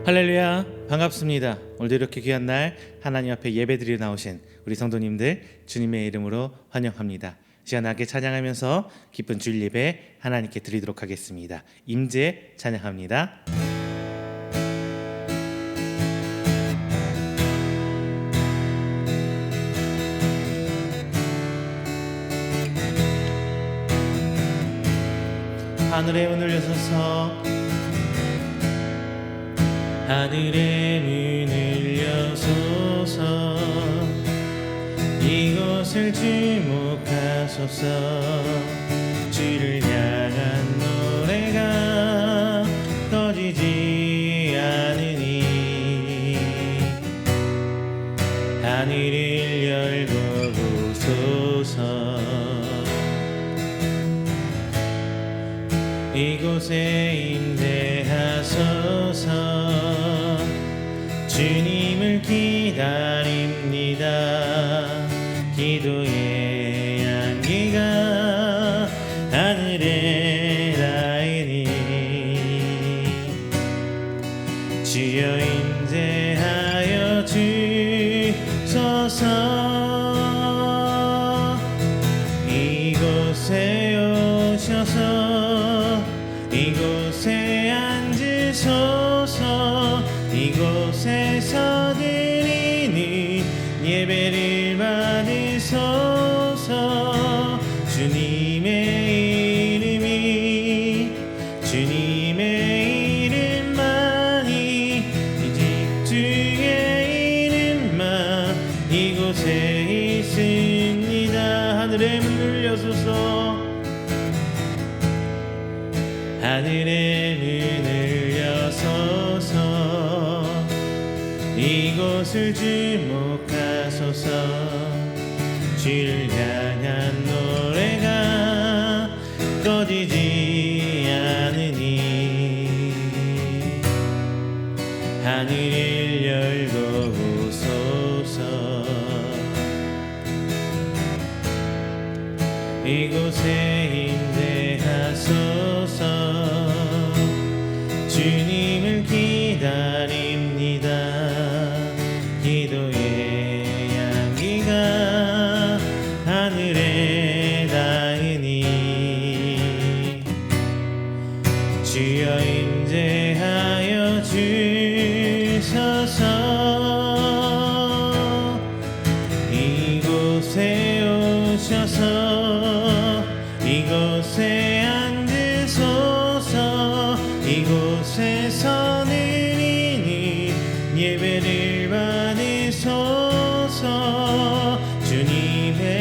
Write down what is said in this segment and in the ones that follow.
할렐루야, 반갑습니다. 오늘도 이렇게 귀한 날 하나님 앞에 예배드리러 나오신 우리 성도님들 주님의 이름으로 환영합니다. 시원하게 찬양하면서 기쁜 주일 예배 하나님께 드리도록 하겠습니다. 임재 찬양합니다. 하늘의 문을 여서서 하늘의 문을 여소서 이곳을 주목하소서 주를 향한 노래가 꺼지지 않으니 하늘을 열고 보소서 이곳에 임재하소서 주님을 기다립니다. 기도의 향기가 하늘에 닿으니 주여 임재하여 주소서 이곳에 오셔서 이곳에 앉으소서 이곳에서 드리는 예배를 받으소서 주님의 이름만이 오직 주의 이름만 이곳에 있습니다. 하늘의 문을 여소서 하늘의 문을 여소서 이곳을 주목하소서 주를 향한 노래가 꺼지지 않으니 하늘을 열고 보소서 이곳에 임재하소서 주님을 기다립니다. 기도의 향기가 하늘에 닿으니 주여 임재하여 주소서 이곳에 오셔서 이곳에 앉으소서 이곳에서 드리는 예배를 받으소서 주님의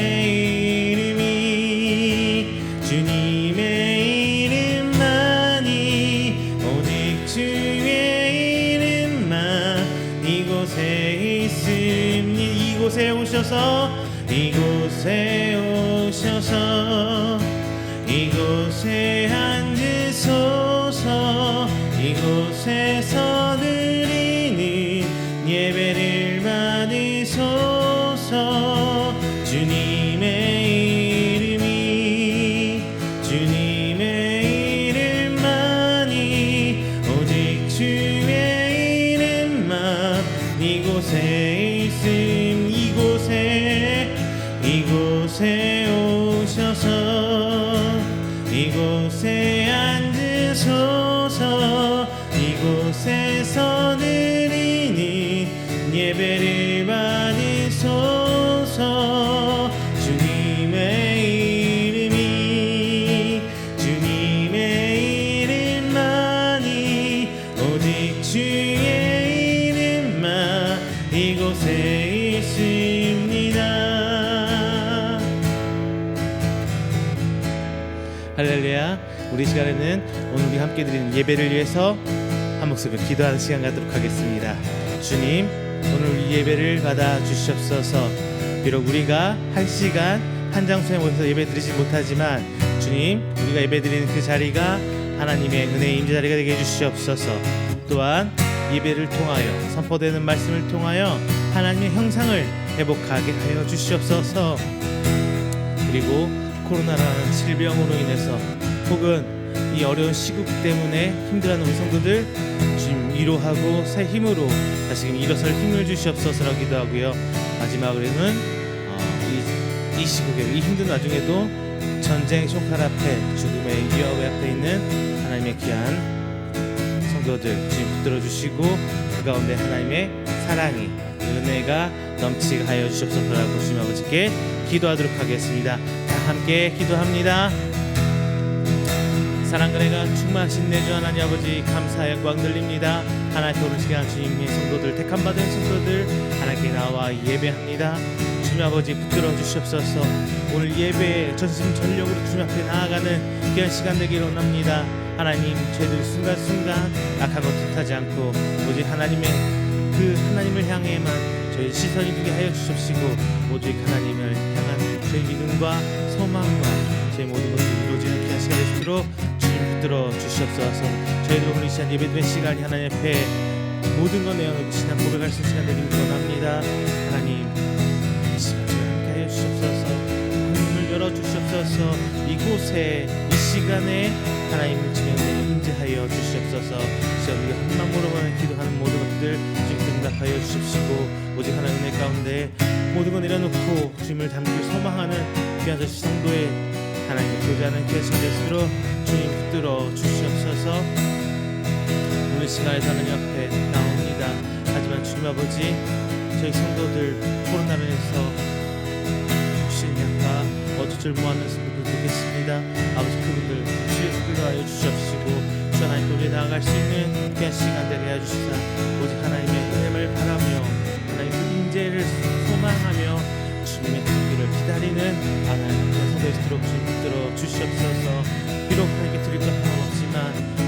이름만이 오직 주의 이름만 이곳에 있으니 이곳에 오셔서 이곳에 앉으소서 이곳에서 드리는 예배를 받으소서 주님의 이름만이 오직 주의 이름만 이곳에 있음 이곳에 오셔서 이곳에 앉으소서 이곳에서 드리는 예배를 받으소서 주님의 이름만이 오직 주의 이름만 이곳에 있습니다. 할렐루야. 우리 시간에는 오늘 우리 함께 드리는 예배를 위해서 한 목소리로 기도하는 시간 갖도록 하겠습니다. 주님, 오늘 우리 예배를 받아 주시옵소서. 비록 우리가 한 시간 한 장소에 모여서 예배 드리지 못하지만 주님, 우리가 예배 드리는 그 자리가 하나님의 은혜의 임재 자리가 되게 해주시옵소서. 또한 예배를 통하여 선포되는 말씀을 통하여 하나님의 형상을 회복하게 하여 주시옵소서. 그리고 코로나라는 질병으로 인해서 혹은 이 어려운 시국 때문에 힘들어하는 우리 성도들 주님 위로하고 새 힘으로 다시금 일어설 힘을 주시옵소서라고 기도하고요. 마지막으로는 이 시국에 이 힘든 와중에도 전쟁 쇼칼 앞에 죽음의 위협 앞에 있는 하나님의 귀한 성도들 주님 붙들어 주시고 그 가운데 하나님의 사랑이 은혜가 넘치게 하여 주시옵소서라고 주님 아버지께 기도하도록 하겠습니다. 다 함께 기도합니다. 사랑과 은혜가 충만하신 내 주 하나님 아버지 감사의 영광 돌립니다. 하나님께 오늘 시간 주님의 성도들 택함받은 성도들 하나님께 나와 예배합니다. 주님 아버지 붙들어 주시옵소서. 오늘 예배에 전심 전력으로 주님 앞에 나아가는 귀한 시간 되기를 원합니다. 하나님 저희들 순간순간 악한 것 뜻하지 않고 오직 하나님의 그 하나님을 향해만 저희 시선이 두게 하여 주십시고 오직 하나님을 향한 저희 믿음과 소망과 저희 모든 것을 이루어지는 귀한 시간이 되도록 주님 붙들어 주시옵소서. 저희들 오늘 이 시간 예배드리는 시간이 하나님 앞에 모든 것 내어놓고 신앙 고백할 수 있는 시간 되기를 원합니다. 하나님 이 시간 저희 함께 하여 주시옵소서. 하나님을 열어주시옵소서. 이곳에 이 시간에 하나님을 지명되어 임재하여 주시옵소서. 시간 우리가 한 마음으로만 기도하는 모든 것들 주님 응답하여 주십시고 오직 하나님 은혜 가운데 모든 것 내려놓고 주님을 닮길 소망하는 귀한 저 성도의 하나님과 교제하는 귀한 시간 될수록 주님 붙들어 주시옵소서. 오늘 시간에서 하나님 앞에 나옵니다. 하지만 주님 아버지 저희 성도들 코로나로 인해서 육신약과 어쩔모하는 성도들 보겠습니다. 아버지 그분들 주의 끌어하여 주시옵시고 주 하나님 교제에 나아갈 수 있는 귀한 시간 되게 해주시사 오직 하나님의 은혜를 바라며 하나님의 인재를 소망하며 주님의 듣기를 기다리는 하나님의 성도의 스도록 주님 붙들어 주시옵소서. 비록 하나님께 드릴 것 하나 없지만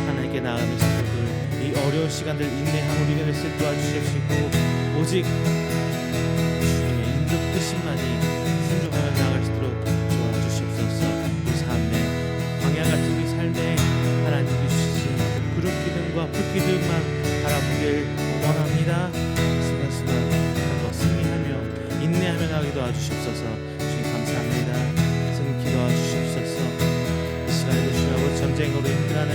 하나님께 나아가는 성도들 이 어려운 시간들 인내함으로 이겨낼 수 있도록 도와주시옵시고 오직 주님의 인도 뜻만이 순종하여 나아갈 수 있도록 도와주시옵소서. 우리 삶의 광야 같은 우리 삶에 하나님 주시는 그룹 기둥과 불기둥만 바라보길 원합니다. 순간순간 한번 승리하며 인내하며 나가게 도와주시옵소서. 주님 감사합니다. 승리 기도하 주시옵소서. 이 시간에도 주님 아버지 전쟁으로 힘들어하는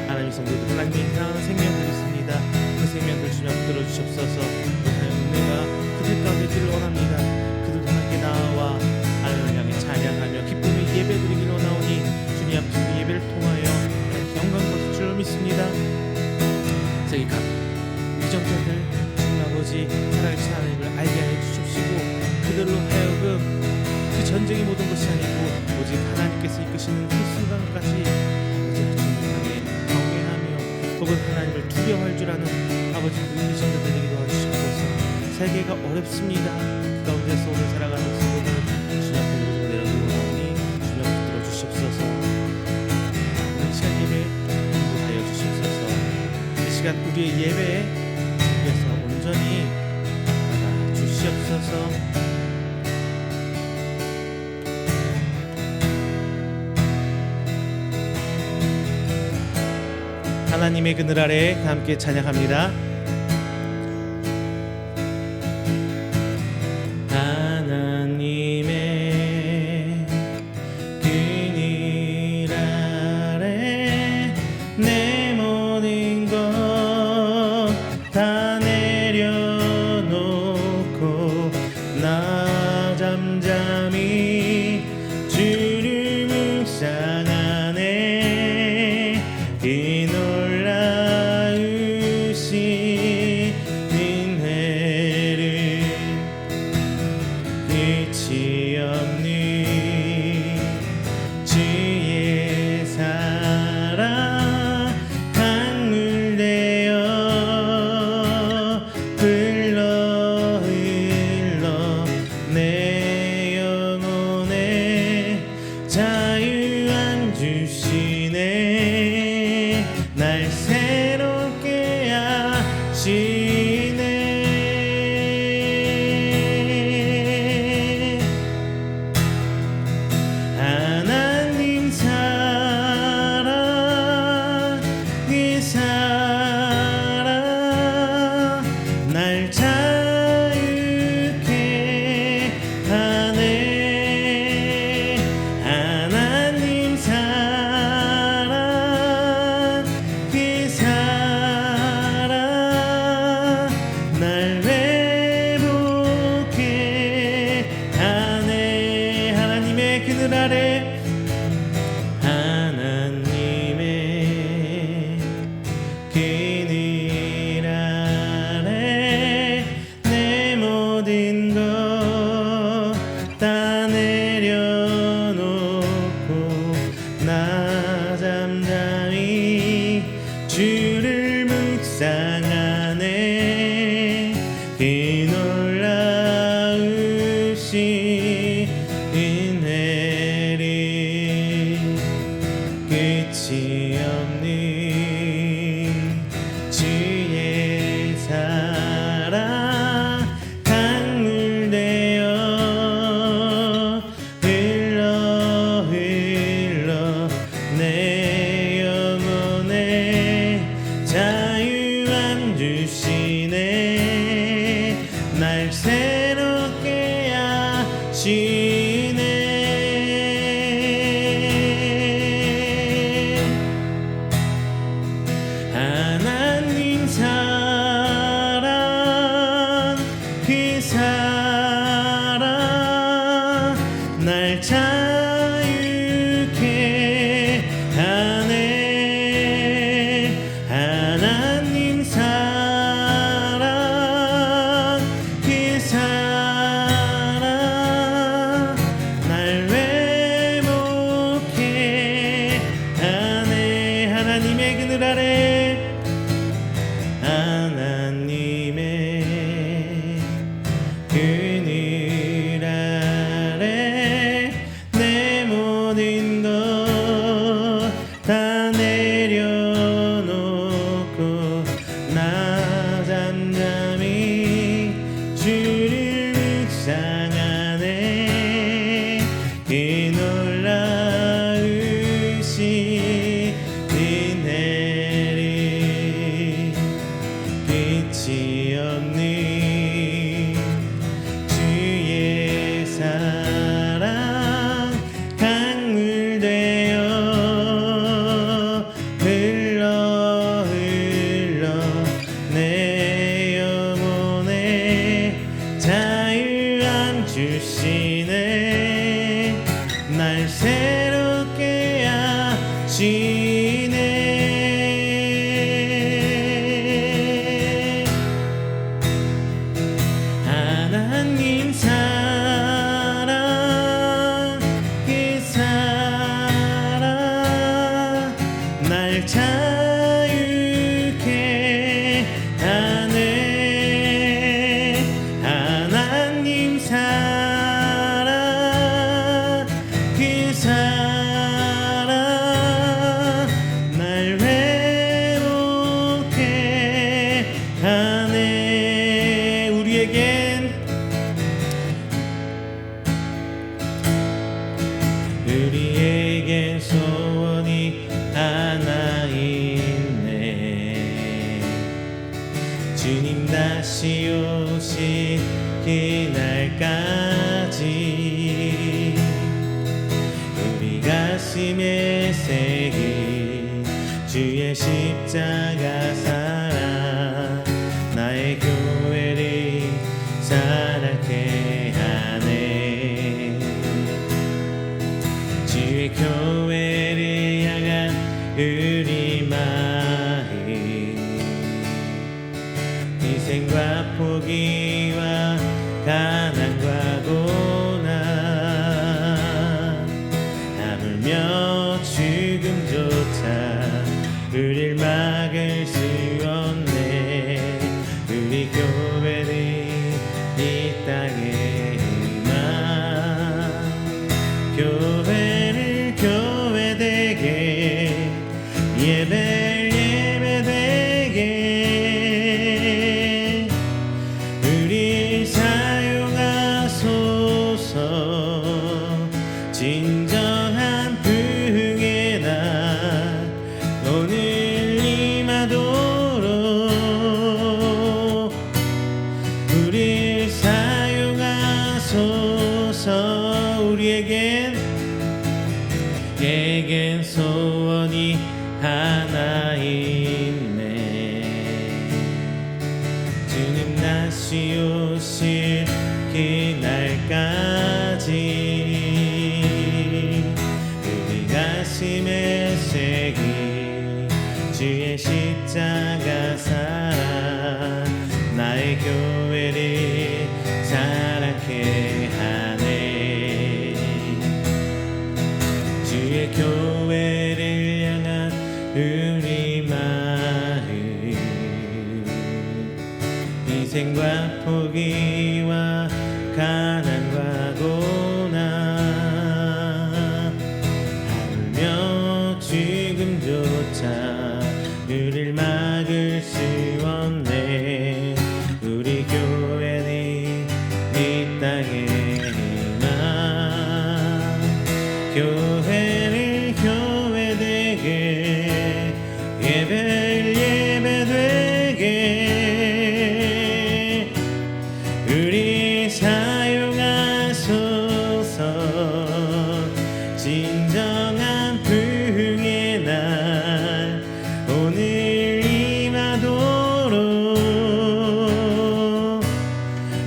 하나님의 성도들 하나님의 사랑하는 생명들이 있습니다. 그 생명들 주님 앞에 들어주시옵소서. 하나님의 은혜가 그들 가운데 있기를 원합니다. 그들도 함께 나와 하나님을 향해 찬양하며 기쁨의 예배드리기를 원하오니 주님 앞에 그 예배를 통하여 영광 받을 줄 믿습니다. 저희 각 위정자들 주님 아버지 살아계신 하나님을 알게 하여 주십시고 그들로 하여금 그 전쟁이 모든 것이 아니고 오직 하나님께서 이끄시는 그 순간까지 아버지 주님을 향해 경외하며 혹은 하나님을 두려워할 줄 아는 아버지 그 위정자들 되게 도와주시옵소서. 세계가 어렵습니다. 그 가운데서 오늘 살아가는 성도들 주님 앞에 내려놓고 나오니 주님 앞에 들어주시옵소서. 오늘 시간 예배 인도하여 주시옵소서. 이 시간 우리의 예배에 주께서 온전히 받아 주시옵소서. 하나님의 그늘 아래 함께 찬양합니다. 하나님의 그늘 아래 내 모든 것 다 내려놓고 나 잠잠히 주를 묵상하네. 이 놀라우신 은혜를 끝이 없는 주의 사랑 강물 되어 흘러 내 영혼에 자유 안 주시네. 날 새롭게 하시네. 하나님 사랑 그 사랑 날 자유케 하네. 하나님 아래 하나님의 그늘 아래 내 모든 것 다 내려놓고 나 잠잠히 주를 묵상하네. 그 놀라우신 은혜를 끝이 없는 주의 사랑 강물 되어 흘러 내 영혼에 자유함 주시네. 날 새롭게 하시네. 하나님 사랑 그 사랑 날 자유케 하네. 하나님 사랑 그 사랑 날 회복해 하네. 하나님의 그늘 아래 하나님의 그늘 아래 내 모든 것 다 내려놓고 나 잠잠히 주를 묵상하네. 그 놀라우신 은혜를 끝이 없는 주의 사랑 강물 되어 흘러 내 영혼에 자유함 주시네. 날 새롭게 하시네. 하나님 사랑 그 사랑 날 자유케 하네. 하나님 사랑 그 사랑 날 회복해 하네. 우리에겐 소원이 하나 있네. 주님 다시 오신 그날까지 우리 가슴에 새긴 주의 십자가 사랑 나의 교회를 사랑케 하네. 주의 교회를 향한 우리 마음 희생과 포기와 가난과 고난 하물며 죽음조차 우릴 막을 수 없네. 우리 교회를 이 땅에 교회를 교회되게 예배되게 우리 사용하소서. 진정한 부흥의 날 오늘 임하도록 우리 사용하소서. 우리에겐 소원이 하나 있네. 주님 다시 오실 그날까지 주의 십자가 사랑 나의 교회를 사랑케 하네. 주의 교회를 향한 우리 마음 희생과 포기와 가난과 고난 하물며 죽음조차 우릴 막을 수 없네. 우리 교회는 이 땅에 희망 교회를 교회되게 예배를 예배되게 우리 사용하소서. 진정한 부흥의 날 오늘 임하도록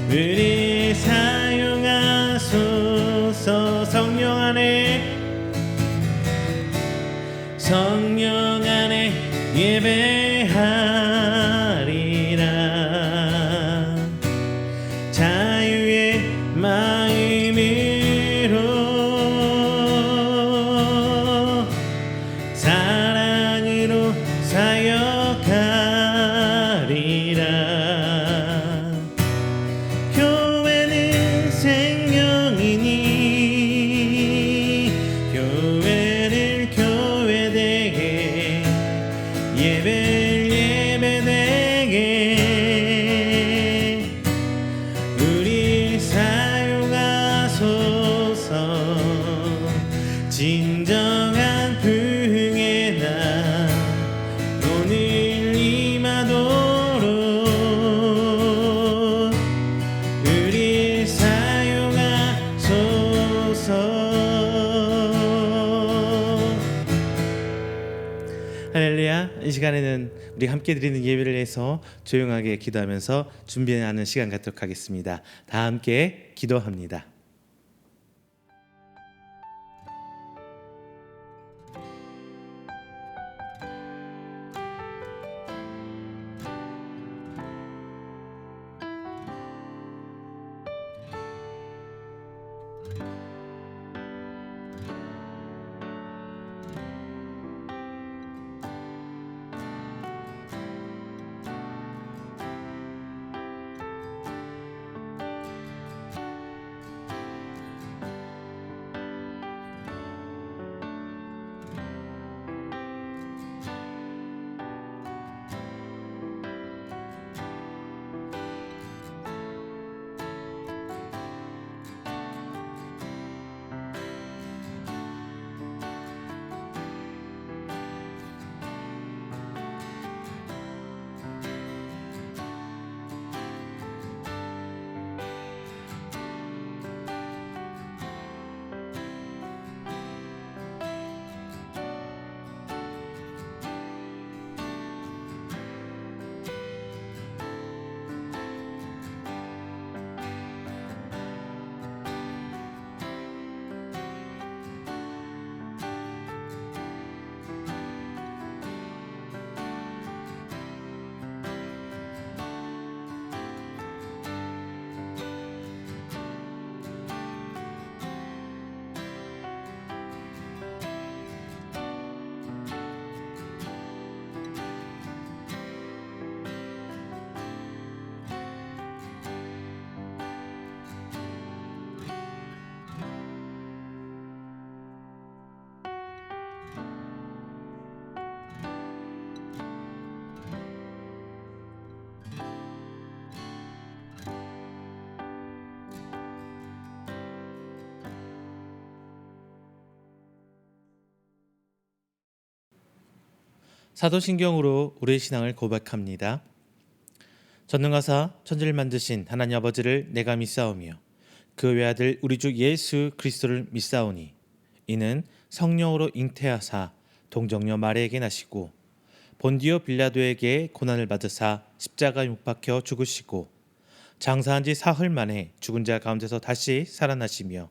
우리 사용하소서. 성령 안에 예배하리라. 자유의 마음으로 사랑으로 사역하리라. 교회는 생명이니 교회를 교회되게 예배를 예배되게 우리 사용하소서. 진정한 부흥의 날 오늘 임하도록 우리 사용하소서. 할렐루야. 이 시간에는 우리 함께 드리는 예배를 해서 조용하게 기도하면서 준비하는 시간 갖도록 하겠습니다. 다 함께 기도합니다. 사도신경으로 우리의 신앙을 고백합니다. 전능하사 천지를 만드신 하나님 아버지를 내가 믿사오며 그 외아들 우리 주 예수 그리스도를 믿사오니 이는 성령으로 잉태하사 동정녀 마리아에게 나시고 본디오 빌라도에게 고난을 받으사 십자가에 못 박혀 죽으시고 장사한 지 사흘 만에 죽은 자 가운데서 다시 살아나시며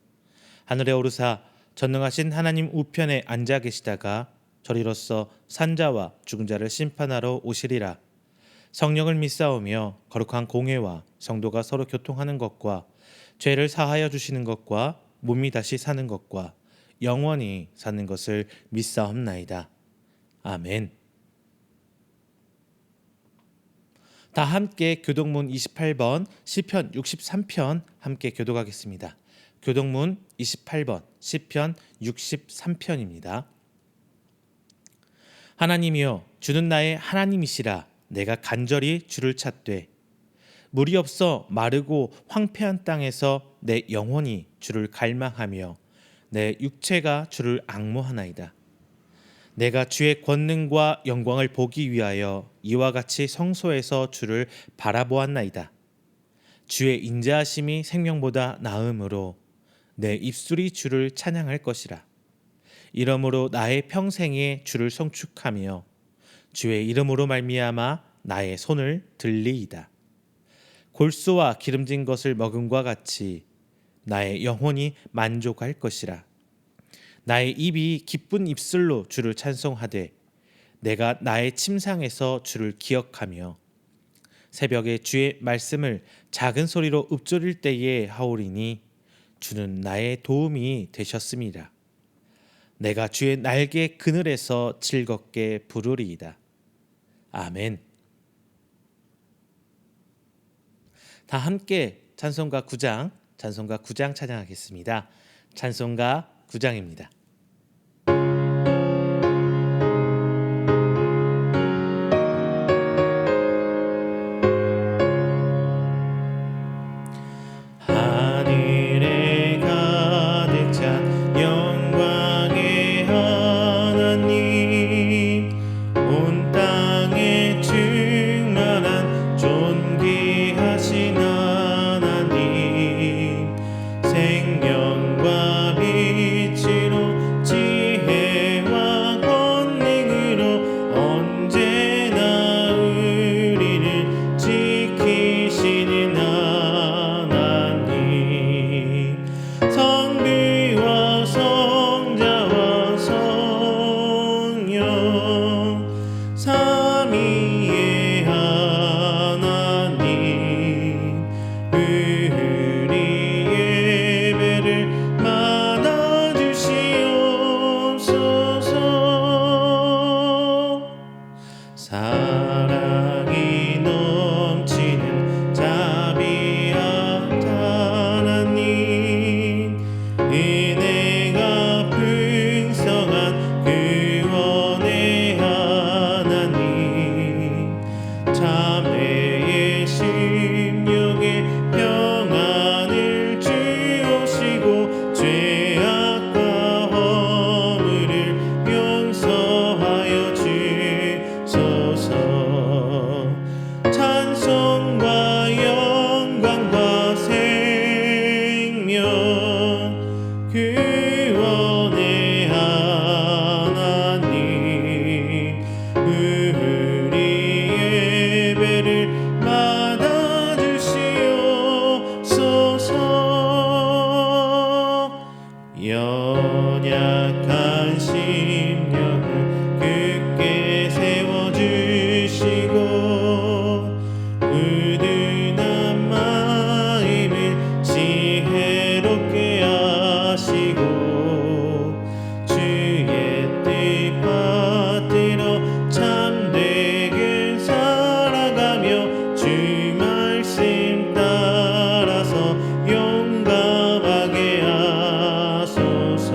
하늘에 오르사 전능하신 하나님 우편에 앉아 계시다가 저리로서 산자와 죽은 자를 심판하러 오시리라. 성령을 믿사오며 거룩한 공회와 성도가 서로 교통하는 것과 죄를 사하여 주시는 것과 몸이 다시 사는 것과 영원히 사는 것을 믿사옵나이다. 아멘. 다 함께 교독문 28번, 시편 63편 함께 교독하겠습니다. 교독문 28번, 시편 63편입니다. 하나님이여, 주는 나의 하나님이시라. 내가 간절히 주를 찾되 물이 없어 마르고 황폐한 땅에서 내 영혼이 주를 갈망하며 내 육체가 주를 앙모하나이다. 내가 주의 권능과 영광을 보기 위하여 이와 같이 성소에서 주를 바라보았나이다. 주의 인자하심이 생명보다 나음으로 내 입술이 주를 찬양할 것이라. 이러므로 나의 평생에 주를 송축하며 주의 이름으로 말미암아 나의 손을 들리이다. 골수와 기름진 것을 먹음과 같이 나의 영혼이 만족할 것이라. 나의 입이 기쁜 입술로 주를 찬송하되 내가 나의 침상에서 주를 기억하며 새벽에 주의 말씀을 작은 소리로 읊조릴 때에 하오리니 주는 나의 도움이 되셨음이라. 내가 주의 날개 그늘에서 즐겁게 부르리이다. 아멘. 다 함께 찬송가 9장 찬양하겠습니다. 찬송가 9장입니다. 하늘에 가득 찬 영광의 하나님, 온 땅에 충만한 존귀하신 하나님, 생명과 빛으로 지혜와 권능으로 언제나 우리를 지키시는 하나님, 성부와 성자와 성령 삼위의 하나님, 우리 예배를 받아주시옵소서. 사랑이 넘치는 자비한 하나님, 은혜가 풍성한 구원의 하나님, 자매의 심령에 평안을 주옵시고 죄악과 허물을 용서하여 주소서. 찬송과 영광과 생명 구원의 하나님, 우리 예배를 받아주시옵소서. 연약한 심령을 굳게 세워주시고 우둔한 마음을 지혜롭게 하시고 주의 뜻 받들어 참되게 살아가며 주 말씀 따라서 용감하게 하소서.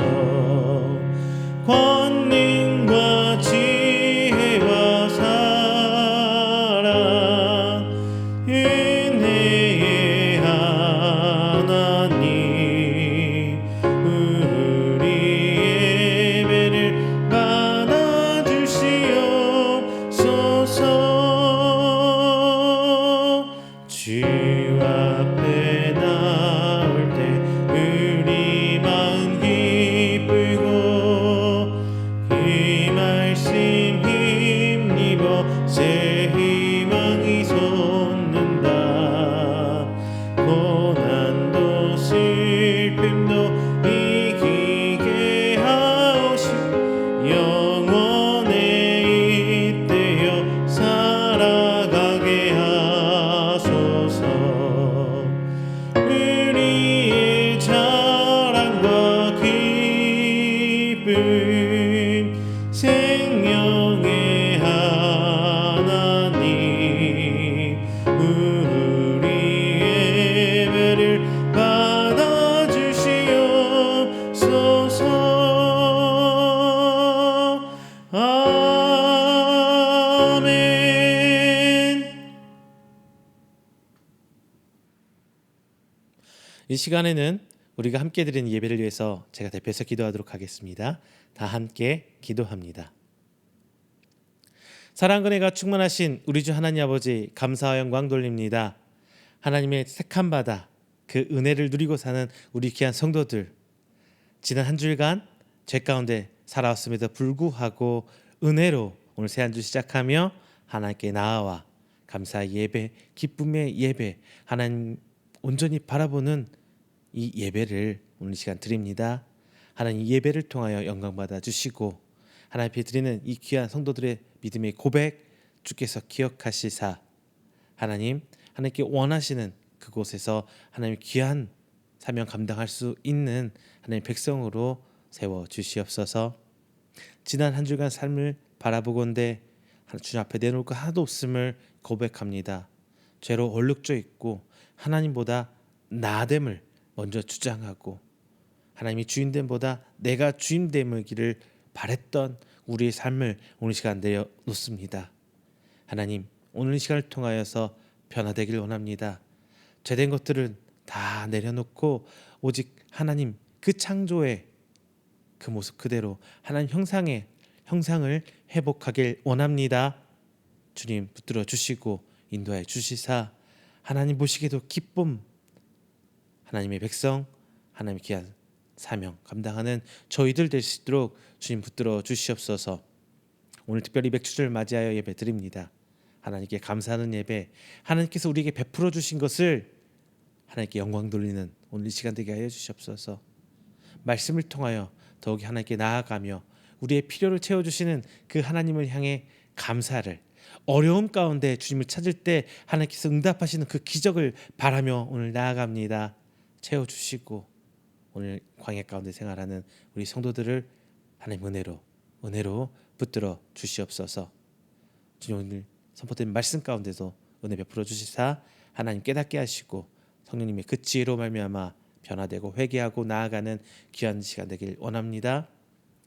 권능과 지혜와 사랑 은혜의 하나님, 우리 예배를 받아주시옵소서. 주 앞에 나올 때 우리 마음 기쁘고 그 말씀 힘입어 새 희망이 솟는다. 고난도 슬픔도 이기게 하오시 영원 생명의 하나님, 우리 예배를 받아주시옵소서. 아멘. 이 시간에는 우리가 함께 드리는 예배를 위해서 제가 대표해서 기도하도록 하겠습니다. 다 함께 기도합니다. 사랑과 은혜가 충만하신 우리 주 하나님 아버지, 감사와 영광 돌립니다. 하나님의 택한 바다, 그 은혜를 누리고 사는 우리 귀한 성도들, 지난 한 주일간 죄 가운데 살아왔음에도 불구하고 은혜로 오늘 새 한 주 시작하며 하나님께 나아와 감사의 예배, 기쁨의 예배, 하나님 온전히 바라보는 이 예배를 오늘 시간 드립니다. 하나님 예배를 통하여 영광 받아 주시고 하나님 앞에 드리는 이 귀한 성도들의 믿음의 고백 주께서 기억하시사 하나님께 원하시는 그곳에서 하나님 귀한 사명 감당할 수 있는 하나님 백성으로 세워 주시옵소서. 지난 한 주간 삶을 바라보건대 주님 앞에 내놓을 것 하나도 없음을 고백합니다. 죄로 얼룩져 있고 하나님보다 나됨을 먼저 주장하고 하나님이 주인됨보다 내가 주인됨이기를 바랬던 우리의 삶을 오늘 시간 내려놓습니다. 하나님, 오늘 이 시간을 통하여서 변화되길 원합니다. 죄된 것들은 다 내려놓고 오직 하나님 그 창조의 그 모습 그대로 하나님 형상을 회복하길 원합니다. 주님 붙들어 주시고 인도해 주시사 하나님 보시기에도 기쁨, 하나님의 백성, 하나님의 귀한 사명 감당하는 저희들 될 수 있도록 주님 붙들어 주시옵소서. 오늘 특별히 맥주절 맞이하여 예배 드립니다. 하나님께 감사하는 예배, 하나님께서 우리에게 베풀어 주신 것을 하나님께 영광 돌리는 오늘 이 시간 되게 하여 주시옵소서. 말씀을 통하여 더욱이 하나님께 나아가며 우리의 필요를 채워주시는 그 하나님을 향해 감사를, 어려움 가운데 주님을 찾을 때 하나님께서 응답하시는 그 기적을 바라며 오늘 나아갑니다. 채워주시고 오늘 광야 가운데 생활하는 우리 성도들을 하나님 은혜로 붙들어 주시옵소서. 주님 오늘 선포된 말씀 가운데도 은혜 베풀어 주시사 하나님 깨닫게 하시고 성령님의 그 지혜로 말미암아 변화되고 회개하고 나아가는 귀한 시간 되길 원합니다.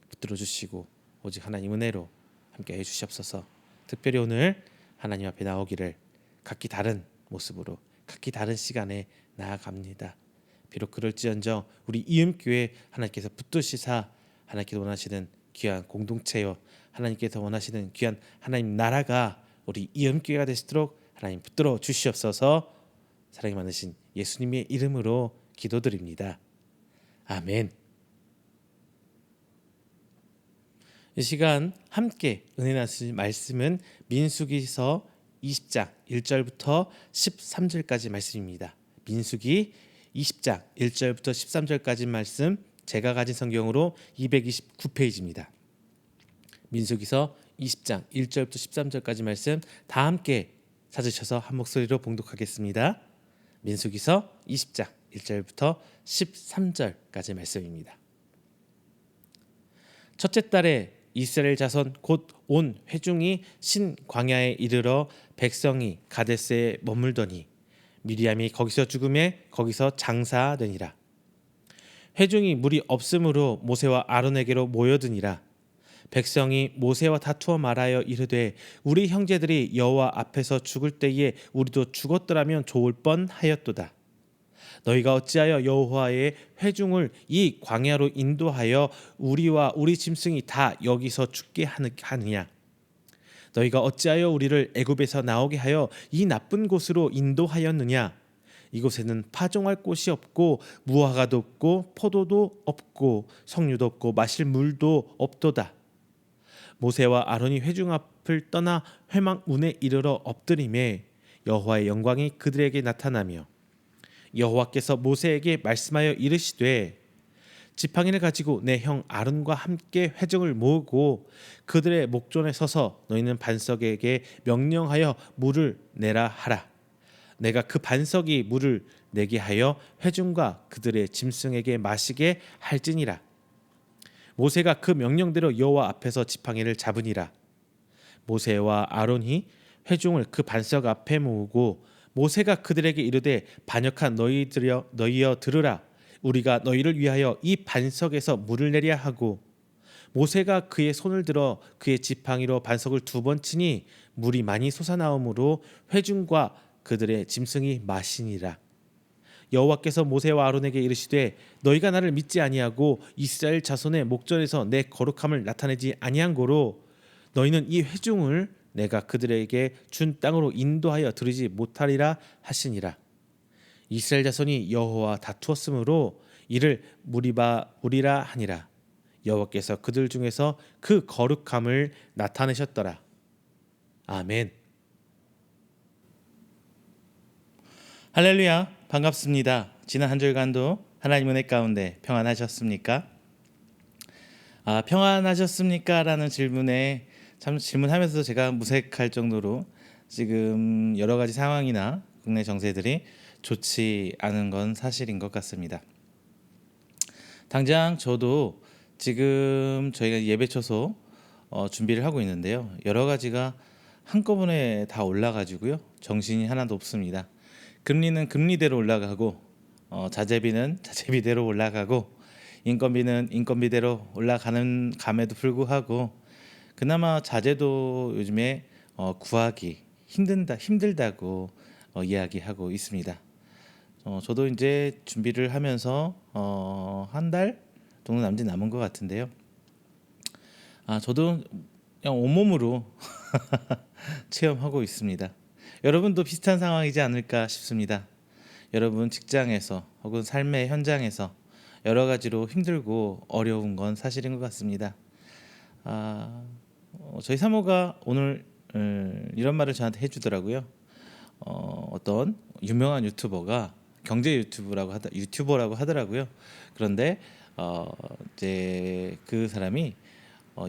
붙들어 주시고 오직 하나님 은혜로 함께 해 주시옵소서. 특별히 오늘 하나님 앞에 나오기를 각기 다른 모습으로 각기 다른 시간에 나아갑니다. 비록 그럴지언정 우리 이음교회 하나님께서 붙드시사 하나님께서 원하시는 귀한 공동체요, 하나님께서 원하시는 귀한 하나님 나라가 우리 이음교회가 되시도록 하나님 붙들어 주시옵소서. 사랑이 많으신 예수님의 이름으로 기도드립니다. 아멘. 이 시간 함께 은혜 나누실 말씀은 민수기서 20장 1절부터 13절까지 말씀입니다. 민수기 20장 1절부터 13절까지 말씀, 제가 가진 성경으로 229페이지입니다. 민수기서 20장 1절부터 13절까지 말씀 다 함께 찾으셔서 한 목소리로 봉독하겠습니다. 민수기서 20장 1절부터 13절까지 말씀입니다. 첫째 달에 이스라엘 자손 곧 온 회중이 신 광야에 이르러 백성이 가데스에 머물더니 미리암이 거기서 죽음에 거기서 장사되니라. 회중이 물이 없으므로 모세와 아론에게로 모여드니라. 백성이 모세와 다투어 말하여 이르되 우리 형제들이 여호와 앞에서 죽을 때에 우리도 죽었더라면 좋을 뻔하였도다. 너희가 어찌하여 여호와의 회중을 이 광야로 인도하여 우리와 우리 짐승이 다 여기서 죽게 하느냐? 너희가 어찌하여 우리를 애굽에서 나오게 하여 이 나쁜 곳으로 인도하였느냐? 이곳에는 파종할 곳이 없고 무화과도 없고 포도도 없고 석류도 없고 마실 물도 없도다. 모세와 아론이 회중 앞을 떠나 회막문에 이르러 엎드림에 여호와의 영광이 그들에게 나타나며 여호와께서 모세에게 말씀하여 이르시되 지팡이를 가지고 내 형 아론과 함께 회중을 모으고 그들의 목전에 서서 너희는 반석에게 명령하여 물을 내라 하라. 내가 그 반석이 물을 내게 하여 회중과 그들의 짐승에게 마시게 할지니라. 모세가 그 명령대로 여호와 앞에서 지팡이를 잡으니라. 모세와 아론이 회중을 그 반석 앞에 모으고 모세가 그들에게 이르되 반역한 너희여 들으라. 우리가 너희를 위하여 이 반석에서 물을 내려 하고 모세가 그의 손을 들어 그의 지팡이로 반석을 2번 치니 물이 많이 솟아나오므로 회중과 그들의 짐승이 마시니라. 여호와께서 모세와 아론에게 이르시되 너희가 나를 믿지 아니하고 이스라엘 자손의 목전에서 내 거룩함을 나타내지 아니한 고로 너희는 이 회중을 내가 그들에게 준 땅으로 인도하여 들이지 못하리라 하시니라. 이스라엘 자손이 여호와와 다투었으므로 이를 무리라 하니라. 여호와께서 그들 중에서 그 거룩함을 나타내셨더라. 아멘. 할렐루야, 반갑습니다. 지난 한 주간도 하나님 은혜 가운데 평안하셨습니까? 평안하셨습니까? 라는 질문에 참 질문하면서도 제가 무색할 정도로 지금 여러 가지 상황이나 국내 정세들이 좋지 않은 건 사실인 것 같습니다. 당장 저도 지금 저희가 예배 초소 준비를 하고 있는데요. 여러 가지가 한꺼번에 다 올라가지고요. 정신이 하나도 없습니다. 금리는 금리대로 올라가고 자재비는 자재비대로 올라가고 인건비는 인건비대로 올라가는 감에도 불구하고 그나마 자재도 요즘에 구하기 힘들다고 이야기하고 있습니다. 저도 이제 준비를 하면서 한 달 정도 남은 것 같은데요. 저도 그냥 온몸으로 체험하고 있습니다. 여러분도 비슷한 상황이지 않을까 싶습니다. 여러분 직장에서 혹은 삶의 현장에서 여러 가지로 힘들고 어려운 건 사실인 것 같습니다. 저희 사모가 오늘 이런 말을 저한테 해주더라고요. 어떤 유명한 유튜버가 경제 유튜버라고 하더라고요. 그런데 이제 그 사람이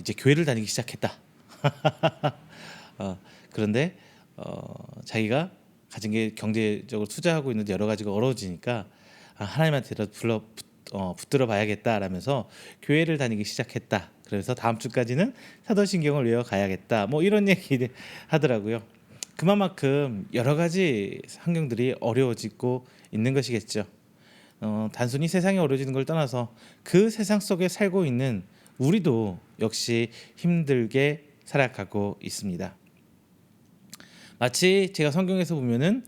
이제 교회를 다니기 시작했다. 그런데 자기가 가진 게 경제적으로 투자하고 있는데 여러 가지가 어려워지니까 하나님한테 붙들어 봐야겠다라면서 교회를 다니기 시작했다. 그래서 다음 주까지는 사도신경을 외워 가야겠다. 뭐 이런 얘기 하더라고요. 그만큼 여러 가지 환경들이 어려워지고 있는 것이겠죠. 단순히 세상이 어려워지는 걸 떠나서 그 세상 속에 살고 있는 우리도 역시 힘들게 살아가고 있습니다. 마치 제가 성경에서 보면은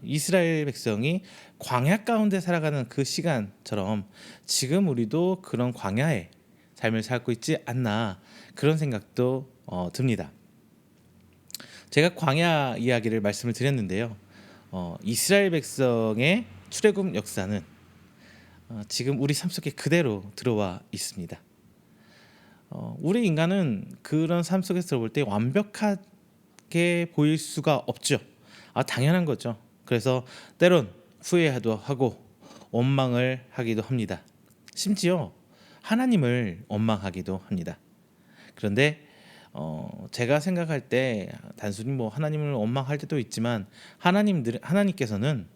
이스라엘 백성이 광야 가운데 살아가는 그 시간처럼 지금 우리도 그런 광야의 삶을 살고 있지 않나 그런 생각도 듭니다. 제가 광야 이야기를 말씀을 드렸는데요. 이스라엘 백성의 출애굽 역사는 지금 우리 삶 속에 그대로 들어와 있습니다. 우리 인간은 그런 삶 속에서 들어볼 때 완벽하게 보일 수가 없죠. 당연한 거죠. 그래서 때론 후회도 하고 원망을 하기도 합니다. 심지어 하나님을 원망하기도 합니다. 그런데 제가 생각할 때 단순히 하나님을 원망할 때도 있지만 하나님께서는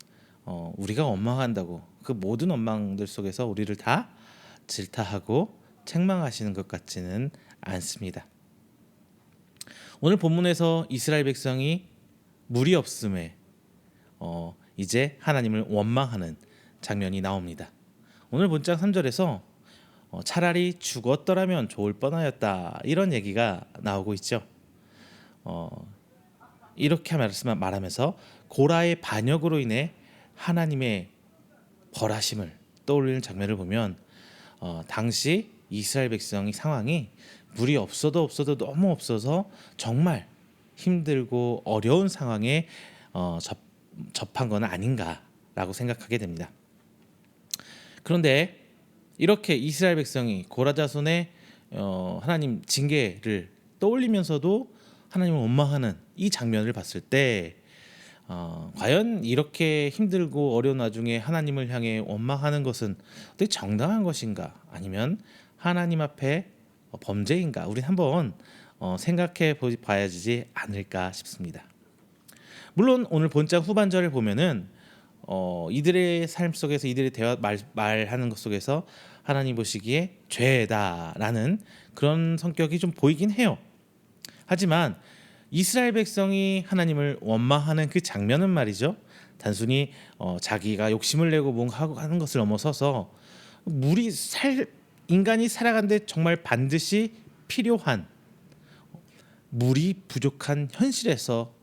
우리가 원망한다고 그 모든 원망들 속에서 우리를 다 질타하고 책망하시는 것 같지는 않습니다. 오늘 본문에서 이스라엘 백성이 물이 없음에 이제 하나님을 원망하는 장면이 나옵니다. 오늘 본장 3절에서 차라리 죽었더라면 좋을 뻔하였다 이런 얘기가 나오고 있죠. 이렇게 말하면서 고라의 반역으로 인해 하나님의 벌하심을 떠올리는 장면을 보면 당시 이스라엘 백성의 상황이 물이 없어도 너무 없어서 정말 힘들고 어려운 상황에 접한 건 아닌가라고 생각하게 됩니다. 그런데 이렇게 이스라엘 백성이 고라 자손의 하나님 징계를 떠올리면서도 하나님을 원망하는 이 장면을 봤을 때 과연 이렇게 힘들고 어려운 와중에 하나님을 향해 원망하는 것은 어떻게 정당한 것인가 아니면 하나님 앞에 범죄인가 우리 한번 생각해 봐야지 않을까 싶습니다. 물론 오늘 본장 후반절을 보면은 이들의 삶 속에서 이들의 대화 말하는 것 속에서 하나님 보시기에 죄다라는 그런 성격이 좀 보이긴 해요. 하지만 이스라엘 백성이 하나님을 원망하는 그 장면은 말이죠. 단순히 자기가 욕심을 내고 뭔가 하는 것을 넘어서서 인간이 살아가는데 정말 반드시 필요한 물이 부족한 현실에서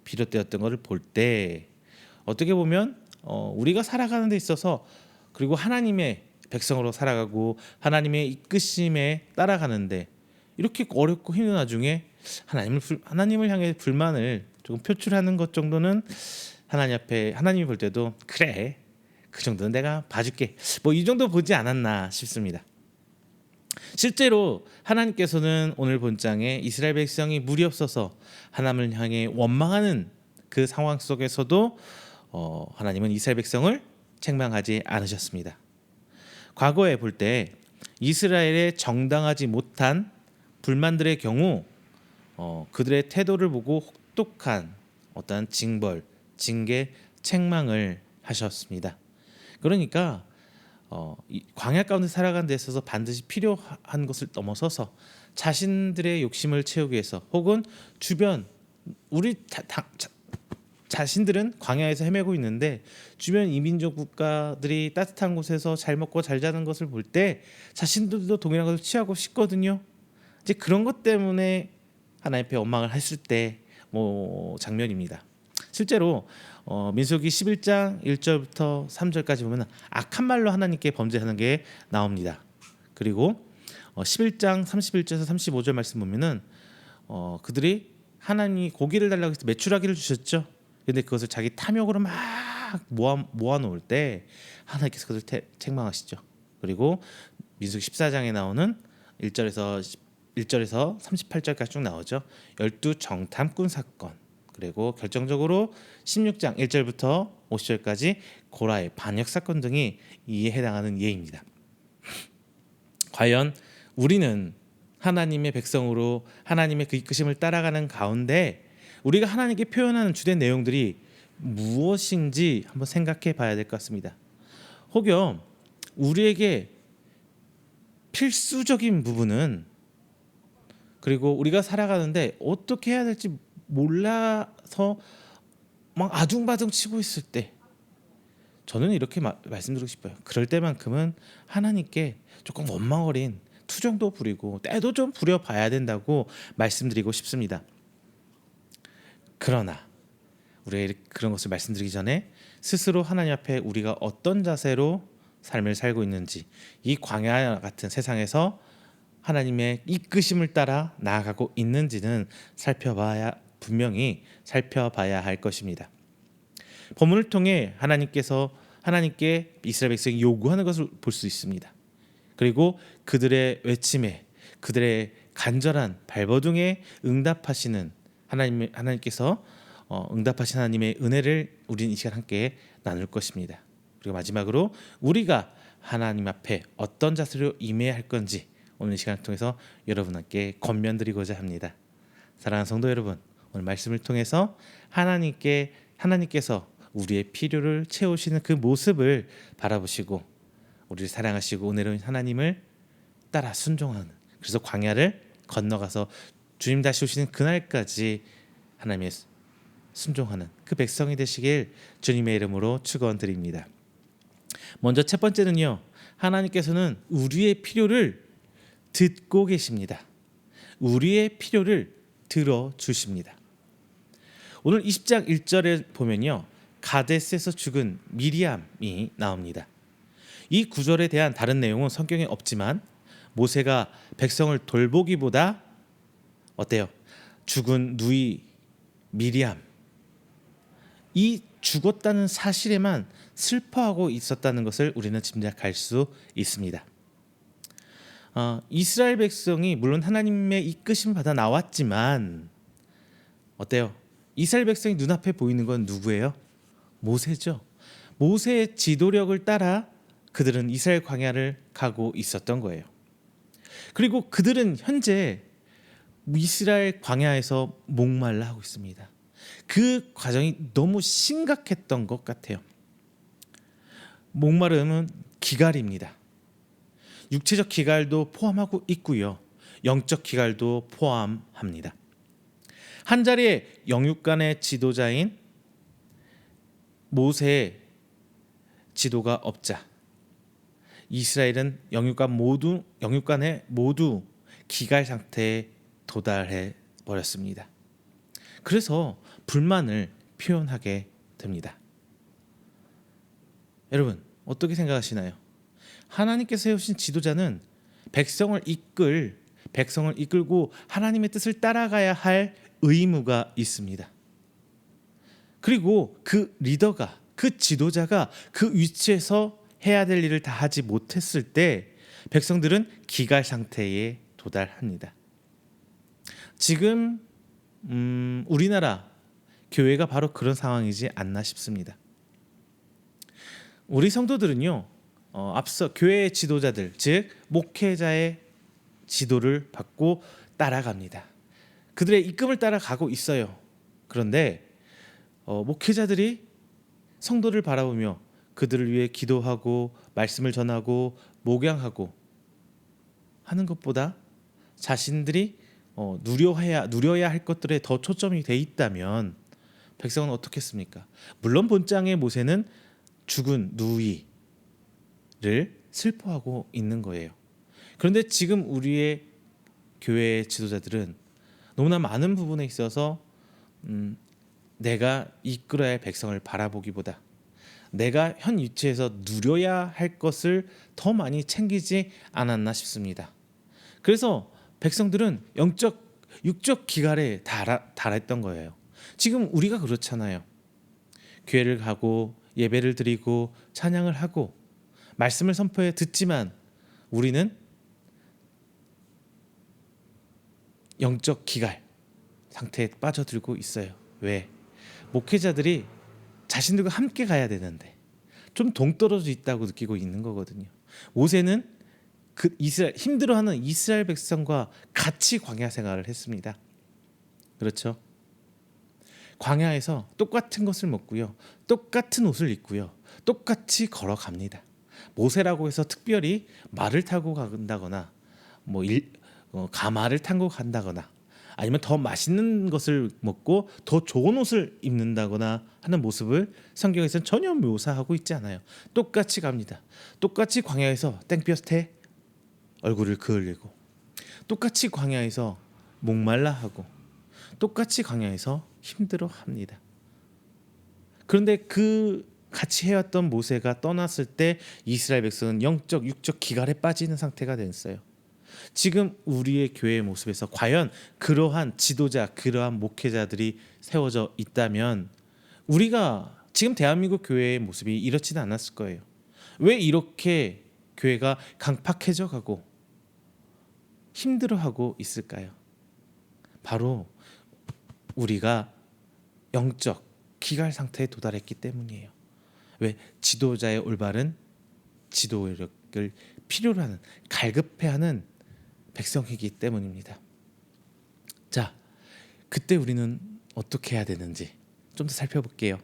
비롯되었던 것을 볼 때 어떻게 보면 우리가 살아가는 데 있어서 그리고 하나님의 백성으로 살아가고 하나님의 이끄심에 따라가는데 이렇게 어렵고 힘든 와중에 하나님을 향해 불만을 조금 표출하는 것 정도는 하나님 앞에 하나님이 볼 때도 그래 그 정도는 내가 봐줄게 뭐 이 정도 보지 않았나 싶습니다. 실제로 하나님께서는 오늘 본장에 이스라엘 백성이 물이 없어서 하나님을 향해 원망하는 그 상황 속에서도 하나님은 이스라엘 백성을 책망하지 않으셨습니다. 과거에 볼 때 이스라엘의 정당하지 못한 불만들의 경우 그들의 태도를 보고 혹독한 어떠한 징벌, 징계, 책망을 하셨습니다. 그러니까 광야 가운데 살아가는 데 있어서 반드시 필요한 것을 넘어서서 자신들의 욕심을 채우기 위해서 혹은 주변 자신들은 광야에서 헤매고 있는데 주변 이민족 국가들이 따뜻한 곳에서 잘 먹고 잘 자는 것을 볼 때 자신들도 동일한 것을 취하고 싶거든요. 이제 그런 것 때문에 하나님 앞에 원망을 했을 때 장면입니다. 실제로 민수기 11장 1절부터 3절까지 보면 악한 말로 하나님께 범죄하는 게 나옵니다. 그리고 11장 31절에서 35절 말씀 보면은 그들이 하나님이 고기를 달라고 해서 메추라기를 주셨죠. 근데 그것을 자기 탐욕으로 막 모아 놓을 때 하나님께서 그들을 책망하시죠. 그리고 민수기 14장에 나오는 1절에서 38절까지 쭉 나오죠. 12 정탐꾼 사건. 그리고 결정적으로 16장 1절부터 50절까지 고라의 반역 사건 등이 이에 해당하는 예입니다. 과연 우리는 하나님의 백성으로 하나님의 그 이끄심을 따라가는 가운데 우리가 하나님께 표현하는 주된 내용들이 무엇인지 한번 생각해 봐야 될 것 같습니다. 혹여 우리에게 필수적인 부분은 그리고 우리가 살아가는데 어떻게 해야 될지 몰라서 막 아둥바둥 치고 있을 때 저는 이렇게 말씀드리고 싶어요. 그럴 때만큼은 하나님께 조금 원망어린 투정도 부리고 때도 좀 부려봐야 된다고 말씀드리고 싶습니다. 그러나 우리가 그런 것을 말씀드리기 전에 스스로 하나님 앞에 우리가 어떤 자세로 삶을 살고 있는지 이 광야 같은 세상에서 하나님의 이끄심을 따라 나아가고 있는지는 분명히 살펴봐야 할 것입니다. 본문을 통해 하나님께 이스라엘 백성이 요구하는 것을 볼 수 있습니다. 그리고 그들의 외침에 그들의 간절한 발버둥에 응답하시는 하나님께서 응답하신 하나님의 은혜를 우리는 이 시간 함께 나눌 것입니다. 그리고 마지막으로 우리가 하나님 앞에 어떤 자세로 임해야 할 건지 오늘 이 시간을 통해서 여러분께 권면드리고자 합니다. 사랑하는 성도 여러분, 오늘 말씀을 통해서 하나님께서 우리의 필요를 채우시는 그 모습을 바라보시고 우리를 사랑하시고 은혜로운 하나님을 따라 순종하는, 그래서 광야를 건너가서 주님 다시 오시는 그날까지 하나님의 순종하는 그 백성이 되시길 주님의 이름으로 축원드립니다. 먼저 첫 번째는요, 하나님께서는 우리의 필요를 듣고 계십니다. 우리의 필요를 들어주십니다. 오늘 20장 1절에 보면요, 가데스에서 죽은 미리암이 나옵니다. 이 구절에 대한 다른 내용은 성경에 없지만 모세가 백성을 돌보기보다 어때요? 죽은 누이 미리암, 이 죽었다는 사실에만 슬퍼하고 있었다는 것을 우리는 짐작할 수 있습니다. 이스라엘 백성이 물론 하나님의 이끄심을 받아 나왔지만 어때요? 이스라엘 백성이 눈앞에 보이는 건 누구예요? 모세죠. 모세의 지도력을 따라 그들은 이스라엘 광야를 가고 있었던 거예요. 그리고 그들은 현재 이스라엘 광야에서 목말라 하고 있습니다. 그 과정이 너무 심각했던 것 같아요. 목마름은 기갈입니다. 육체적 기갈도 포함하고 있고요. 영적 기갈도 포함합니다. 한 자리에 영육간의 지도자인 모세의 지도가 없자 이스라엘은 영육간에 모두 기갈 상태에 도달해 버렸습니다. 그래서 불만을 표현하게 됩니다. 여러분, 어떻게 생각하시나요? 하나님께서 세우신 지도자는 백성을 이끌고 하나님의 뜻을 따라가야 할 의무가 있습니다. 그리고 그 리더가, 그 지도자가 그 위치에서 해야 될 일을 다 하지 못했을 때 백성들은 기갈 상태에 도달합니다. 지금 우리나라 교회가 바로 그런 상황이지 않나 싶습니다. 우리 성도들은요, 앞서 교회의 지도자들, 즉 목회자의 지도를 받고 따라갑니다. 그들의 이끌을 따라가고 있어요. 그런데 목회자들이 성도를 바라보며 그들을 위해 기도하고 말씀을 전하고 목양하고 하는 것보다 자신들이 누려야 할 것들에 더 초점이 돼 있다면 백성은 어떻겠습니까? 물론 본장의 모세는 죽은 누이를 슬퍼하고 있는 거예요. 그런데 지금 우리의 교회의 지도자들은 너무나 많은 부분에 있어서 내가 이끌어야 할 백성을 바라보기보다 내가 현 위치에서 누려야 할 것을 더 많이 챙기지 않았나 싶습니다. 그래서 백성들은 육적 기갈에 달했던 거예요. 지금 우리가 그렇잖아요. 교회를 가고 예배를 드리고 찬양을 하고 말씀을 선포해 듣지만 우리는 영적 기갈 상태에 빠져들고 있어요. 왜? 목회자들이 자신들과 함께 가야 되는데 좀 동떨어져 있다고 느끼고 있는 거거든요. 모세는 힘들어하는 이스라엘 백성과 같이 광야 생활을 했습니다. 그렇죠? 광야에서 똑같은 것을 먹고요, 똑같은 옷을 입고요, 똑같이 걸어갑니다. 모세라고 해서 특별히 말을 타고 간다거나 가마를 타고 간다거나 아니면 더 맛있는 것을 먹고 더 좋은 옷을 입는다거나 하는 모습을 성경에서는 전혀 묘사하고 있지 않아요. 똑같이 갑니다. 똑같이 광야에서 땡볕에 얼굴을 그을리고, 똑같이 광야에서 목말라 하고, 똑같이 광야에서 힘들어합니다. 그런데 그 같이 해왔던 모세가 떠났을 때 이스라엘 백성은 영적 육적 기갈에 빠지는 상태가 됐어요. 지금 우리의 교회의 모습에서 과연 그러한 지도자, 그러한 목회자들이 세워져 있다면 우리가 지금 대한민국 교회의 모습이 이렇지는 않았을 거예요. 왜 이렇게 교회가 강팍해져 가고 힘들어하고 있을까요? 바로 우리가 영적 기갈 상태에 도달했기 때문이에요. 왜? 지도자의 올바른 지도력을 필요로 하는, 갈급해하는 백성이기 때문입니다. 자, 그때 우리는 어떻게 해야 되는지 좀 더 살펴볼게요.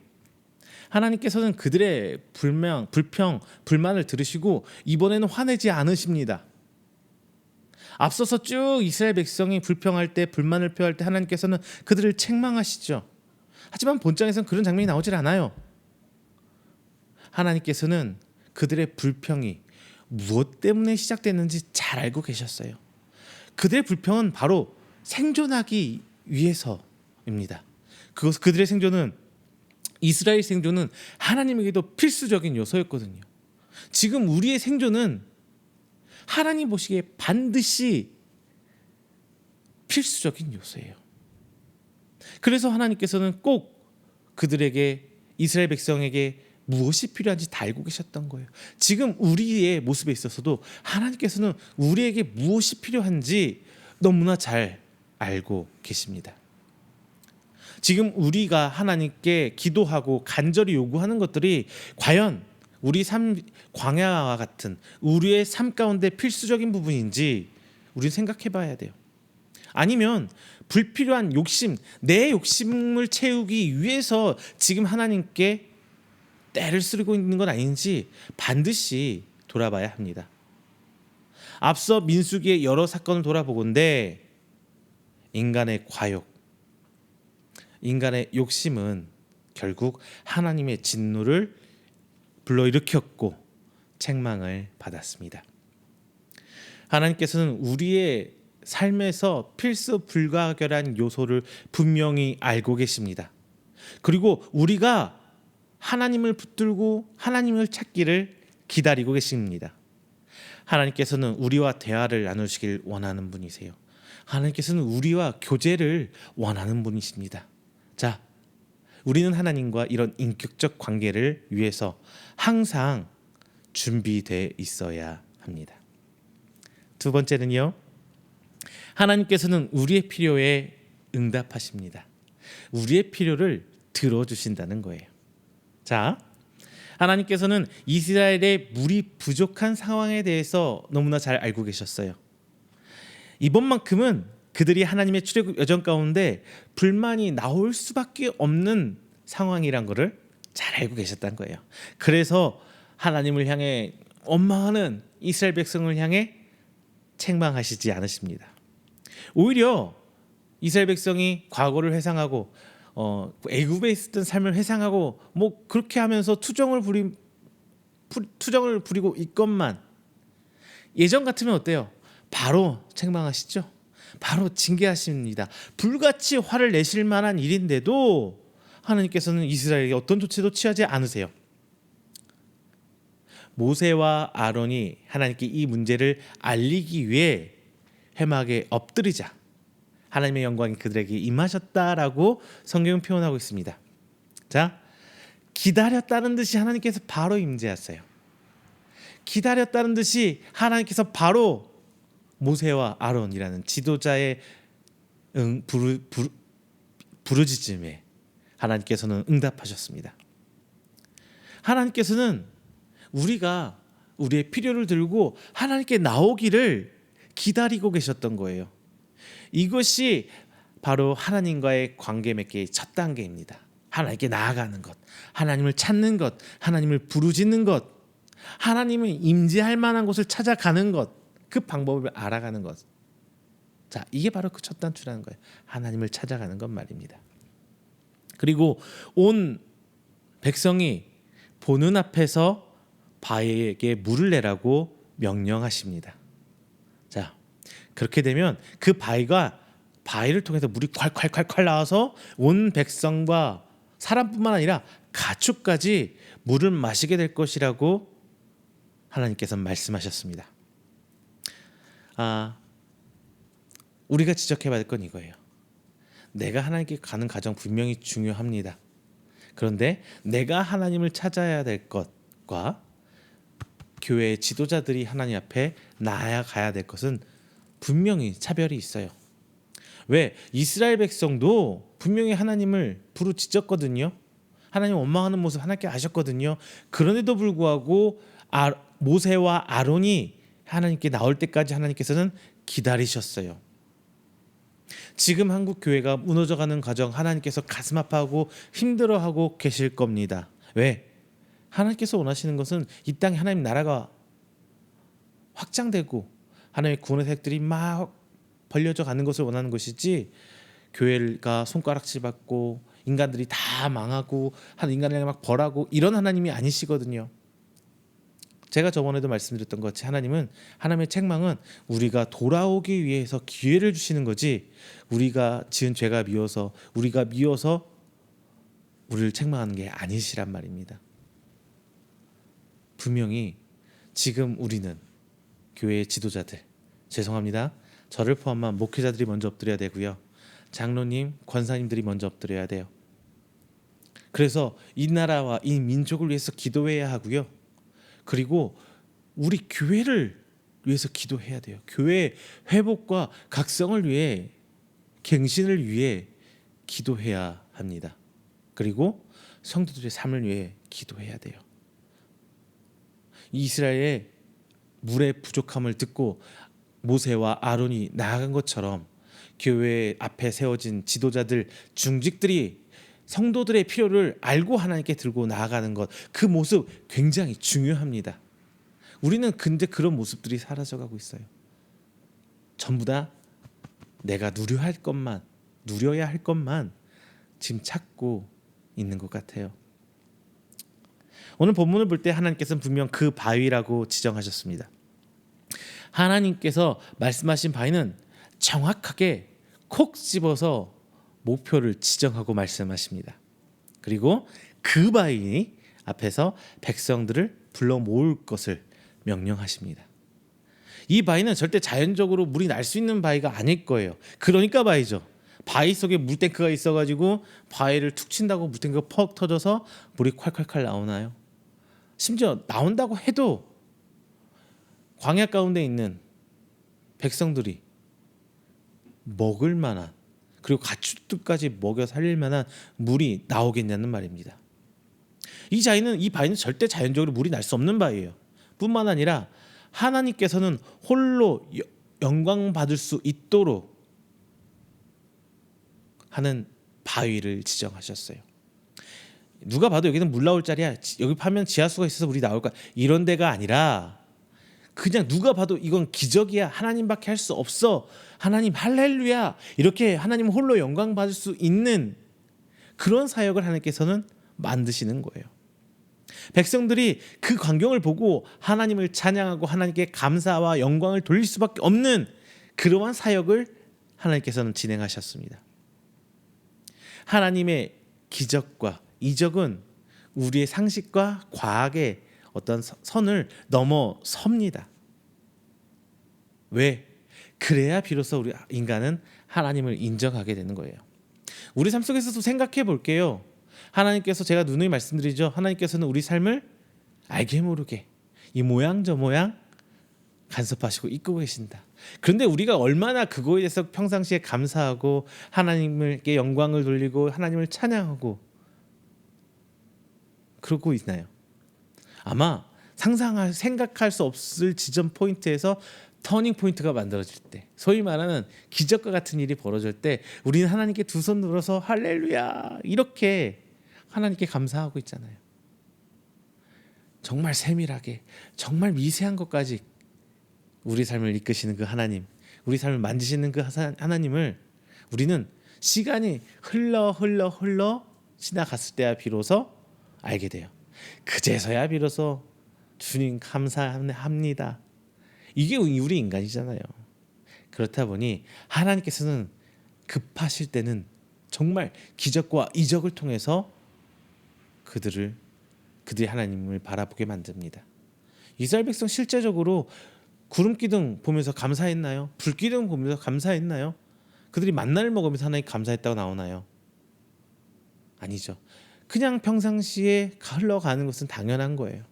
하나님께서는 그들의 불만을 들으시고 이번에는 화내지 않으십니다. 앞서서 쭉 이스라엘 백성이 불평할 때, 불만을 표할 때 하나님께서는 그들을 책망하시죠. 하지만 본장에서는 그런 장면이 나오질 않아요. 하나님께서는 그들의 불평이 무엇 때문에 시작됐는지 잘 알고 계셨어요. 그들의 불평은 바로 생존하기 위해서입니다. 그들의 생존은, 이스라엘 생존은 하나님에게도 필수적인 요소였거든요. 지금 우리의 생존은 하나님 보시기에 반드시 필수적인 요소예요. 그래서 하나님께서는 꼭 그들에게, 이스라엘 백성에게 무엇이 필요한지 다 알고 계셨던 거예요. 지금 우리의 모습에 있어서도 하나님께서는 우리에게 무엇이 필요한지 너무나 잘 알고 계십니다. 지금 우리가 하나님께 기도하고 간절히 요구하는 것들이 과연 우리 삶, 광야와 같은 우리의 삶 가운데 필수적인 부분인지 우리는 생각해 봐야 돼요. 아니면 불필요한 욕심, 내 욕심을 채우기 위해서 지금 하나님께 때를 쓰고 있는 건 아닌지 반드시 돌아봐야 합니다. 앞서 민수기의 여러 사건을 돌아보건대 인간의 과욕, 인간의 욕심은 결국 하나님의 진노를 불러일으켰고 책망을 받았습니다. 하나님께서는 우리의 삶에서 필수 불가결한 요소를 분명히 알고 계십니다. 그리고 우리가 하나님을 붙들고 하나님을 찾기를 기다리고 계십니다. 하나님께서는 우리와 대화를 나누시길 원하는 분이세요. 하나님께서는 우리와 교제를 원하는 분이십니다. 자, 우리는 하나님과 이런 인격적 관계를 위해서 항상 준비되어 있어야 합니다. 두 번째는요, 하나님께서는 우리의 필요에 응답하십니다. 우리의 필요를 들어주신다는 거예요. 자, 하나님께서는 이스라엘의 물이 부족한 상황에 대해서 너무나 잘 알고 계셨어요. 이번만큼은 그들이 하나님의 출애굽 여정 가운데 불만이 나올 수밖에 없는 상황이란 것을 잘 알고 계셨다는 거예요. 그래서 하나님을 향해 원망하는 이스라엘 백성을 향해 책망하시지 않으십니다. 오히려 이스라엘 백성이 과거를 회상하고 애굽에 있었던 삶을 회상하고 뭐 그렇게 하면서 투정을 부리고 있건만 예전 같으면 어때요? 바로 책망하시죠. 바로 징계하십니다. 불같이 화를 내실 만한 일인데도 하나님께서는 이스라엘에게 어떤 조치도 취하지 않으세요. 모세와 아론이 하나님께 이 문제를 알리기 위해 회막에 엎드리자 하나님의 영광이 그들에게 임하셨다라고 성경은 표현하고 있습니다. 자, 기다렸다는 듯이 하나님께서 바로 임재하세요. 기다렸다는 듯이 하나님께서 바로 모세와 아론이라는 지도자의 부르짖음에 하나님께서는 응답하셨습니다. 하나님께서는 우리가 우리의 필요를 들고 하나님께 나오기를 기다리고 계셨던 거예요. 이것이 바로 하나님과의 관계 맺기의 첫 단계입니다. 하나님께 나아가는 것, 하나님을 찾는 것, 하나님을 부르짖는 것, 하나님을 임재할 만한 곳을 찾아가는 것, 그 방법을 알아가는 것. 자, 이게 바로 그 첫 단추라는 거예요. 하나님을 찾아가는 것 말입니다. 그리고 온 백성이 보는 앞에서 바위에게 물을 내라고 명령하십니다. 자, 그렇게 되면 그 바위를 통해서 물이 콸콸콸콸 나와서 온 백성과 사람뿐만 아니라 가축까지 물을 마시게 될 것이라고 하나님께서 말씀하셨습니다. 우리가 지적해봐야 될 건 이거예요. 내가 하나님께 가는 과정 분명히 중요합니다. 그런데 내가 하나님을 찾아야 될 것과 교회의 지도자들이 하나님 앞에 나아가야 될 것은 분명히 차별이 있어요. 왜? 이스라엘 백성도 분명히 하나님을 부르짖었거든요. 하나님 원망하는 모습 하나님께 아셨거든요. 그런데도 불구하고 모세와 아론이 하나님께 나올 때까지 하나님께서는 기다리셨어요. 지금 한국 교회가 무너져가는 과정 하나님께서 가슴 아파하고 힘들어하고 계실 겁니다. 왜? 하나님께서 원하시는 것은 이 땅에 하나님 나라가 확장되고 하나님의 구원의 사역들이 막 벌려져 가는 것을 원하는 것이지, 교회가 손가락질 받고 인간들이 다 망하고 인간을 막 벌하고 이런 하나님이 아니시거든요. 제가 저번에도 말씀드렸던 것 같이 하나님의 책망은 우리가 돌아오기 위해서 기회를 주시는 거지, 우리가 지은 죄가 우리가 미워서 우리를 책망하는 게 아니시란 말입니다. 분명히 지금 우리는 교회의 지도자들, 죄송합니다, 저를 포함한 목회자들이 먼저 엎드려야 되고요, 장로님, 권사님들이 먼저 엎드려야 돼요. 그래서 이 나라와 이 민족을 위해서 기도해야 하고요, 그리고 우리 교회를 위해서 기도해야 돼요. 교회의 회복과 각성을 위해, 갱신을 위해 기도해야 합니다. 그리고 성도들의 삶을 위해 기도해야 돼요. 이스라엘의 물의 부족함을 듣고 모세와 아론이 나아간 것처럼 교회 앞에 세워진 지도자들, 중직들이 성도들의 필요를 알고 하나님께 들고 나아가는 것, 그 모습 굉장히 중요합니다. 우리는 근데 그런 모습들이 사라져가고 있어요. 전부 다 내가 누려야 할 것만 지금 찾고 있는 것 같아요. 오늘 본문을 볼 때 하나님께서는 분명 그 바위라고 지정하셨습니다. 하나님께서 말씀하신 바위는 정확하게 콕 집어서 목표를 지정하고 말씀하십니다. 그리고 그 바위 앞에서 백성들을 불러 모을 것을 명령하십니다. 이 바위는 절대 자연적으로 물이 날 수 있는 바위가 아닐 거예요. 그러니까 바위죠. 바위 속에 물탱크가 있어가지고 바위를 툭 친다고 물탱크가 퍽 터져서 물이 콸콸콸 나오나요? 심지어 나온다고 해도 광야 가운데 있는 백성들이 먹을 만한, 그리고 가축들까지 먹여 살릴 만한 물이 나오겠냐는 말입니다. 이 바위는 절대 자연적으로 물이 날 수 없는 바위예요. 뿐만 아니라 하나님께서는 홀로 영광 받을 수 있도록 하는 바위를 지정하셨어요. 누가 봐도 여기는 물 나올 자리야, 여기 파면 지하수가 있어서 물이 나올까, 이런 데가 아니라 그냥 누가 봐도 이건 기적이야, 하나님밖에 할 수 없어, 하나님 할렐루야, 이렇게 하나님 홀로 영광 받을 수 있는 그런 사역을 하나님께서는 만드시는 거예요. 백성들이 그 광경을 보고 하나님을 찬양하고 하나님께 감사와 영광을 돌릴 수밖에 없는 그러한 사역을 하나님께서는 진행하셨습니다. 하나님의 기적과 이적은 우리의 상식과 과학의 어떤 선을 넘어섭니다. 왜? 그래야 비로소 우리 인간은 하나님을 인정하게 되는 거예요. 우리 삶 속에서도 생각해 볼게요. 하나님께서, 제가 누누이 말씀드리죠, 하나님께서는 우리 삶을 알게 모르게 이 모양 저 모양 간섭하시고 이끌고 계신다. 그런데 우리가 얼마나 그거에 대해서 평상시에 감사하고 하나님께 영광을 돌리고 하나님을 찬양하고 그러고 있나요? 아마 생각할 수 없을 지점 포인트에서 터닝 포인트가 만들어질 때, 소위 말하는 기적과 같은 일이 벌어질 때 우리는 하나님께 두 손 들어서 할렐루야 이렇게 하나님께 감사하고 있잖아요. 정말 세밀하게, 정말 미세한 것까지 우리 삶을 이끄시는 그 하나님, 우리 삶을 만지시는 그 하나님을 우리는 시간이 흘러 지나갔을 때야 비로소 알게 돼요. 그제서야 비로소 주님 감사합니다. 이게 우리 인간이잖아요. 그렇다 보니 하나님께서는 급하실 때는 정말 기적과 이적을 통해서 그들이 하나님을 바라보게 만듭니다. 이스라엘 백성 실제적으로 구름 기둥 보면서 감사했나요? 불 기둥 보면서 감사했나요? 그들이 만나를 먹으면서 하나님 감사했다고 나오나요? 아니죠. 그냥 평상시에 흘러가는 것은 당연한 거예요.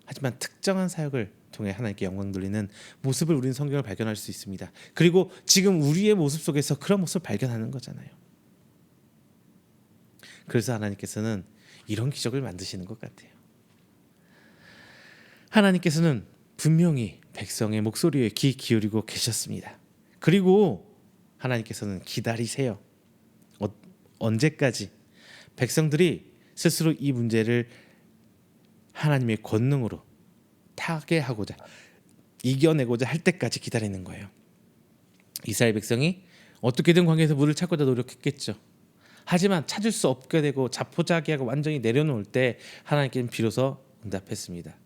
하지만 특정한 사역을 통해 하나님께 영광 돌리는 모습을 우리는 성경을 발견할 수 있습니다. 그리고 지금 우리의 모습 속에서 그런 모습을 발견하는 거잖아요. 그래서 하나님께서는 이런 기적을 만드시는 것 같아요. 하나님께서는 분명히 백성의 목소리에 귀 기울이고 계셨습니다. 그리고 하나님께서는 기다리세요. 언제까지? 백성들이 스스로 이 문제를 하나님의 권능으로 타개하고자, 이겨내고자 할 때까지 기다리는 거예요. 이스라엘 백성이 어떻게든 광야에서 물을 찾고자 노력했겠죠. 하지만 찾을 수 없게 되고 자포자기하고 완전히 내려놓을 때 하나님께는 비로소 응답했습니다.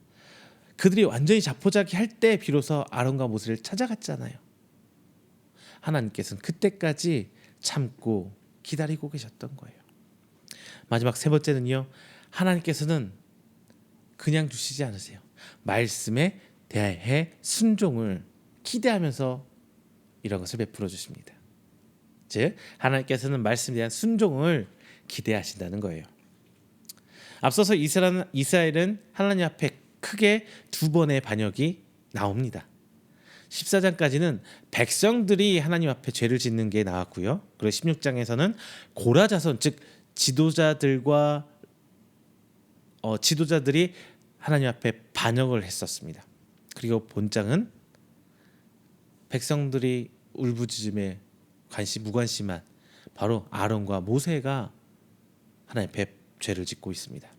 그들이 완전히 자포자기할 때 비로소 아론과 모세를 찾아갔잖아요. 하나님께서는 그때까지 참고 기다리고 계셨던 거예요. 마지막 세 번째는요, 하나님께서는 그냥 주시지 않으세요. 말씀에 대해 순종을 기대하면서 이런 것을 베풀어 주십니다. 즉 하나님께서는 말씀에 대한 순종을 기대하신다는 거예요. 앞서서 이스라엘은 하나님 앞에 크게 두 번의 반역이 나옵니다. 14장까지는 백성들이 하나님 앞에 죄를 짓는 게 나왔고요. 그리고 16장에서는 고라 자손, 즉 지도자들이 하나님 앞에 반역을 했었습니다. 그리고 본장은 백성들이 울부짖음에 무관심한 바로 아론과 모세가 하나님 앞에 죄를 짓고 있습니다.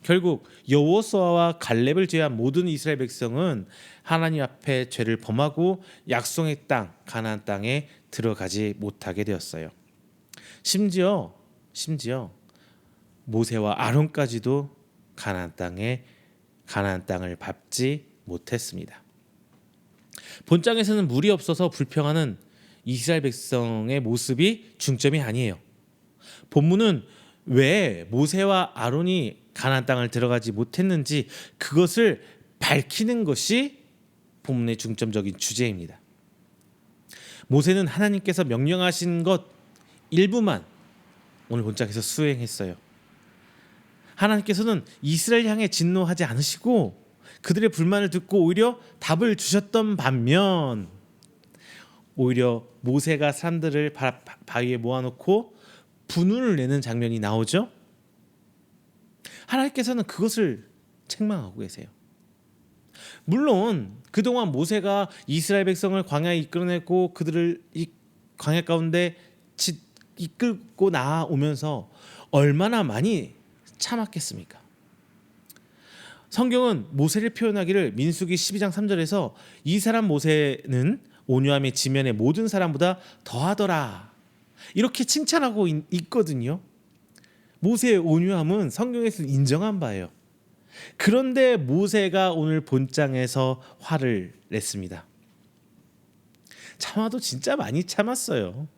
결국 여호수아와 갈렙을 제외한 모든 이스라엘 백성은 하나님 앞에 죄를 범하고 약속의 땅 가나안 땅에 들어가지 못하게 되었어요. 심지어 모세와 아론까지도 가나안 땅을 밟지 못했습니다. 본장에서는 물이 없어서 불평하는 이스라엘 백성의 모습이 중점이 아니에요. 본문은 왜 모세와 아론이 가나안 땅을 들어가지 못했는지 그것을 밝히는 것이 본문의 중점적인 주제입니다. 모세는 하나님께서 명령하신 것 일부만 오늘 본장에서 수행했어요. 하나님께서는 이스라엘 향해 진노하지 않으시고 그들의 불만을 듣고 오히려 답을 주셨던 반면 오히려 모세가 사람들을 바위에 모아놓고 분운을 내는 장면이 나오죠. 하나님께서는 그것을 책망하고 계세요. 물론 그동안 모세가 이스라엘 백성을 광야에 이끌어내고 그들을 이 광야 가운데 이끌고 나오면서 얼마나 많이 참았겠습니까? 성경은 모세를 표현하기를 민수기 12장 3절에서 이 사람 모세는 온유함의 지면의 모든 사람보다 더하더라 이렇게 칭찬하고 있거든요. 모세의 온유함은 성경에서 인정한 바예요. 그런데 모세가 오늘 본장에서 화를 냈습니다. 참아도 진짜 많이 참았어요.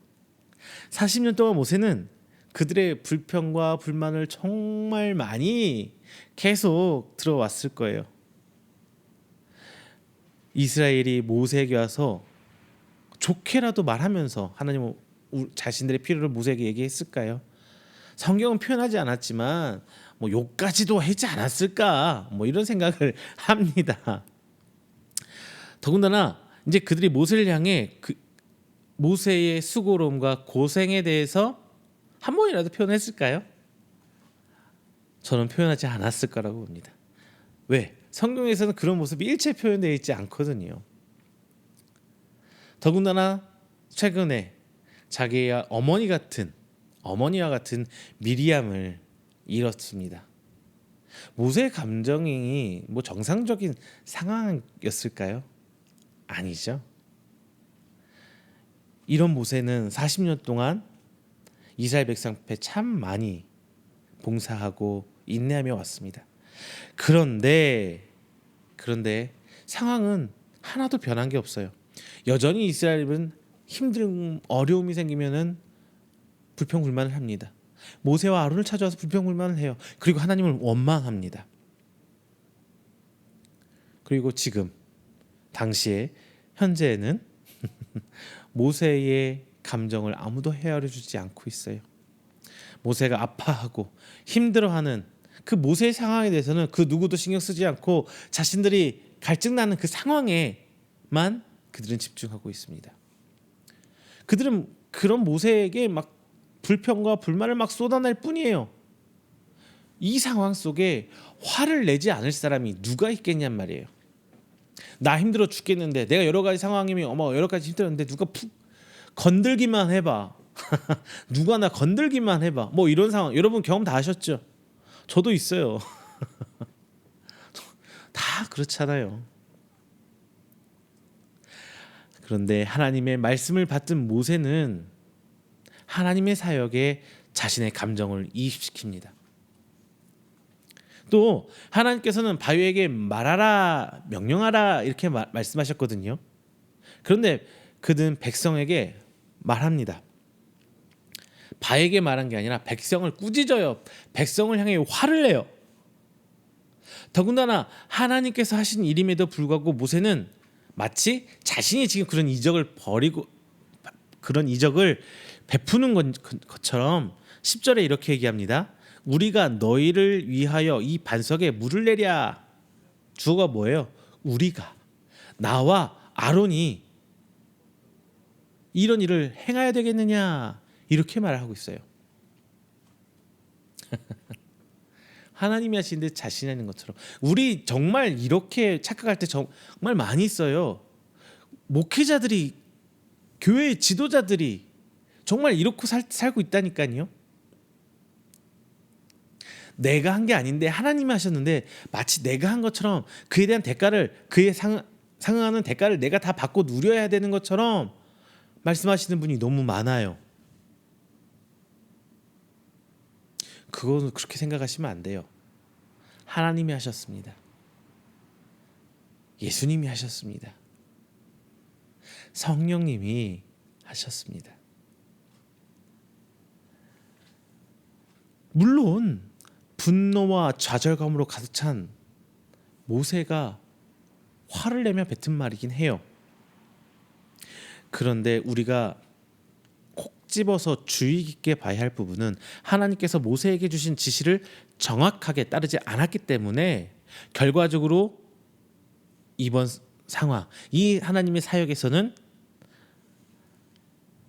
40년 동안 모세는 그들의 불평과 불만을 정말 많이 계속 들어왔을 거예요. 이스라엘이 모세에게 와서 좋게라도 말하면서 하나님은 자신들의 필요를 모세에게 얘기했을까요? 성경은 표현하지 않았지만 뭐 욕까지도 하지 않았을까? 뭐 이런 생각을 합니다. 더군다나 이제 그들이 모세를 향해 모세의 수고로움과 고생에 대해서 한 번이라도 표현했을까요? 저는 표현하지 않았을 거라고 봅니다. 왜? 성경에서는 그런 모습이 일체 표현되어 있지 않거든요. 더군다나 최근에 자기의 어머니와 같은 미리암을 잃었습니다. 모세의 감정이 뭐 정상적인 상황이었을까요? 아니죠. 이런 모세는 40년 동안 이스라엘 백성 앞에 참 많이 봉사하고 인내하며 왔습니다. 그런데 상황은 하나도 변한 게 없어요. 여전히 이스라엘은 어려움이 생기면은 불평불만을 합니다. 모세와 아론을 찾아와서 불평불만을 해요. 그리고 하나님을 원망합니다. 그리고 지금 현재는 모세의 감정을 아무도 헤아려 주지 않고 있어요. 모세가 아파하고 힘들어하는 그 모세의 상황에 대해서는 그 누구도 신경 쓰지 않고 자신들이 갈증나는 그 상황에만 그들은 집중하고 있습니다. 그들은 그런 모세에게 막 불평과 불만을 막 쏟아낼 뿐이에요. 이 상황 속에 화를 내지 않을 사람이 누가 있겠냔 말이에요. 나 힘들어 죽겠는데 내가 여러 가지 상황이면 여러 가지 힘들었는데 누가 푹 건들기만 해봐. 누가 나 건들기만 해봐. 뭐 이런 상황 여러분 경험 다 하셨죠? 저도 있어요. 다 그렇잖아요. 그런데 하나님의 말씀을 받든 모세는 하나님의 사역에 자신의 감정을 이입시킵니다. 또 하나님께서는 바위에게 말하라, 명령하라 이렇게 말씀하셨거든요. 그런데 그는 백성에게 말합니다. 바에게 말한 게 아니라 백성을 꾸짖어요. 백성을 향해 화를 내요. 더군다나 하나님께서 하신 일임에도 불구하고 모세는 마치 자신이 지금 그런 이적을 베푸는 것처럼 10절에 이렇게 얘기합니다. 우리가 너희를 위하여 이 반석에 물을 내랴. 주어가 뭐예요? 우리가, 나와 아론이 이런 일을 행해야 되겠느냐 이렇게 말하고 있어요. 하나님이 하신 듯 자신이 하는 것처럼 우리 정말 이렇게 착각할 때 정말 많이 있어요. 목회자들이, 교회 지도자들이 정말 이렇게 살고 있다니까요. 내가 한 게 아닌데 하나님이 하셨는데 마치 내가 한 것처럼 그에 대한 대가를 그에 상응하는 대가를 내가 다 받고 누려야 되는 것처럼 말씀하시는 분이 너무 많아요. 그거는 그렇게 생각하시면 안 돼요. 하나님이 하셨습니다. 예수님이 하셨습니다. 성령님이 하셨습니다. 물론 분노와 좌절감으로 가득 찬 모세가 화를 내며 뱉은 말이긴 해요. 그런데 우리가 콕 집어서 주의 깊게 봐야 할 부분은 하나님께서 모세에게 주신 지시를 정확하게 따르지 않았기 때문에 결과적으로 이번 상황, 이 하나님의 사역에서는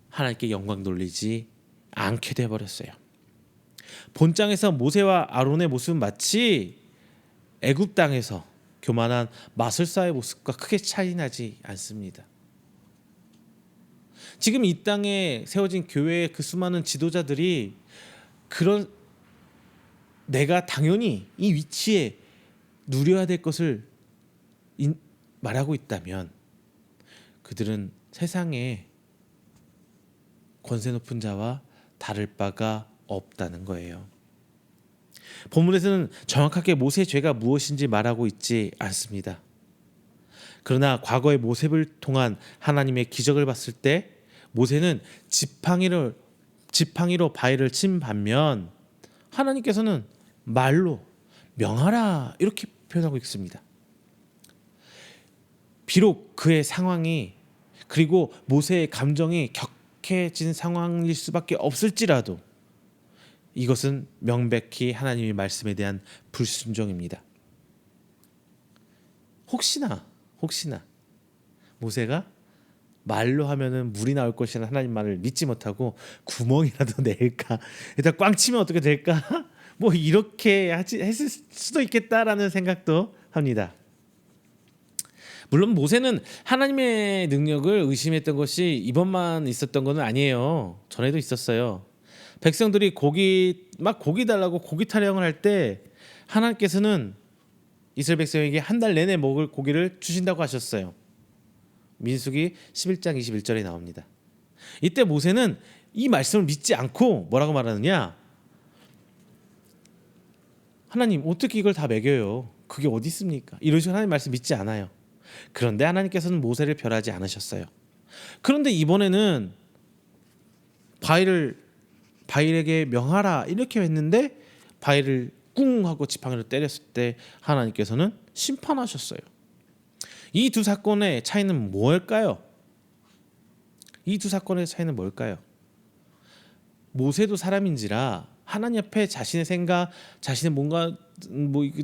하나님께 영광 돌리지 않게 되어버렸어요. 본장에서 모세와 아론의 모습은 마치 애굽 땅에서 교만한 마술사의 모습과 크게 차이나지 않습니다. 지금 이 땅에 세워진 교회의 그 수많은 지도자들이 그런 내가 당연히 이 위치에 누려야 될 것을 말하고 있다면 그들은 세상에 권세 높은 자와 다를 바가 없다는 거예요. 본문에서는 정확하게 모세의 죄가 무엇인지 말하고 있지 않습니다. 그러나 과거의 모세를 통한 하나님의 기적을 봤을 때 모세는 지팡이로 바위를 친 반면 하나님께서는 말로 명하라 이렇게 표현하고 있습니다. 비록 그의 상황이 그리고 모세의 감정이 격해진 상황일 수밖에 없을지라도 이것은 명백히 하나님의 말씀에 대한 불순종입니다. 혹시나 모세가 말로 하면은 물이 나올 것이라는 하나님 말을 믿지 못하고 구멍이라도 낼까? 일단 꽝 치면 어떻게 될까? 뭐 이렇게 했을 수도 있겠다라는 생각도 합니다. 물론 모세는 하나님의 능력을 의심했던 것이 이번만 있었던 건 아니에요. 전에도 있었어요. 백성들이 고기 달라고 고기 타령을 할 때 하나님께서는 이스라엘 백성에게 한 달 내내 먹을 고기를 주신다고 하셨어요. 민수기 11장 21절에 나옵니다. 이때 모세는 이 말씀을 믿지 않고 뭐라고 말하느냐? 하나님 어떻게 이걸 다 먹여요? 그게 어디 있습니까? 이런 식으로 하나님 말씀 믿지 않아요. 그런데 하나님께서는 모세를 멸하지 않으셨어요. 그런데 이번에는 바일에게 명하라 이렇게 했는데 바일을 꿍 하고 지팡이로 때렸을 때 하나님께서는 심판하셨어요. 이 두 사건의 차이는 뭘까요? 모세도 사람인지라 하나님 앞에 자신의 생각, 자신의 뭔가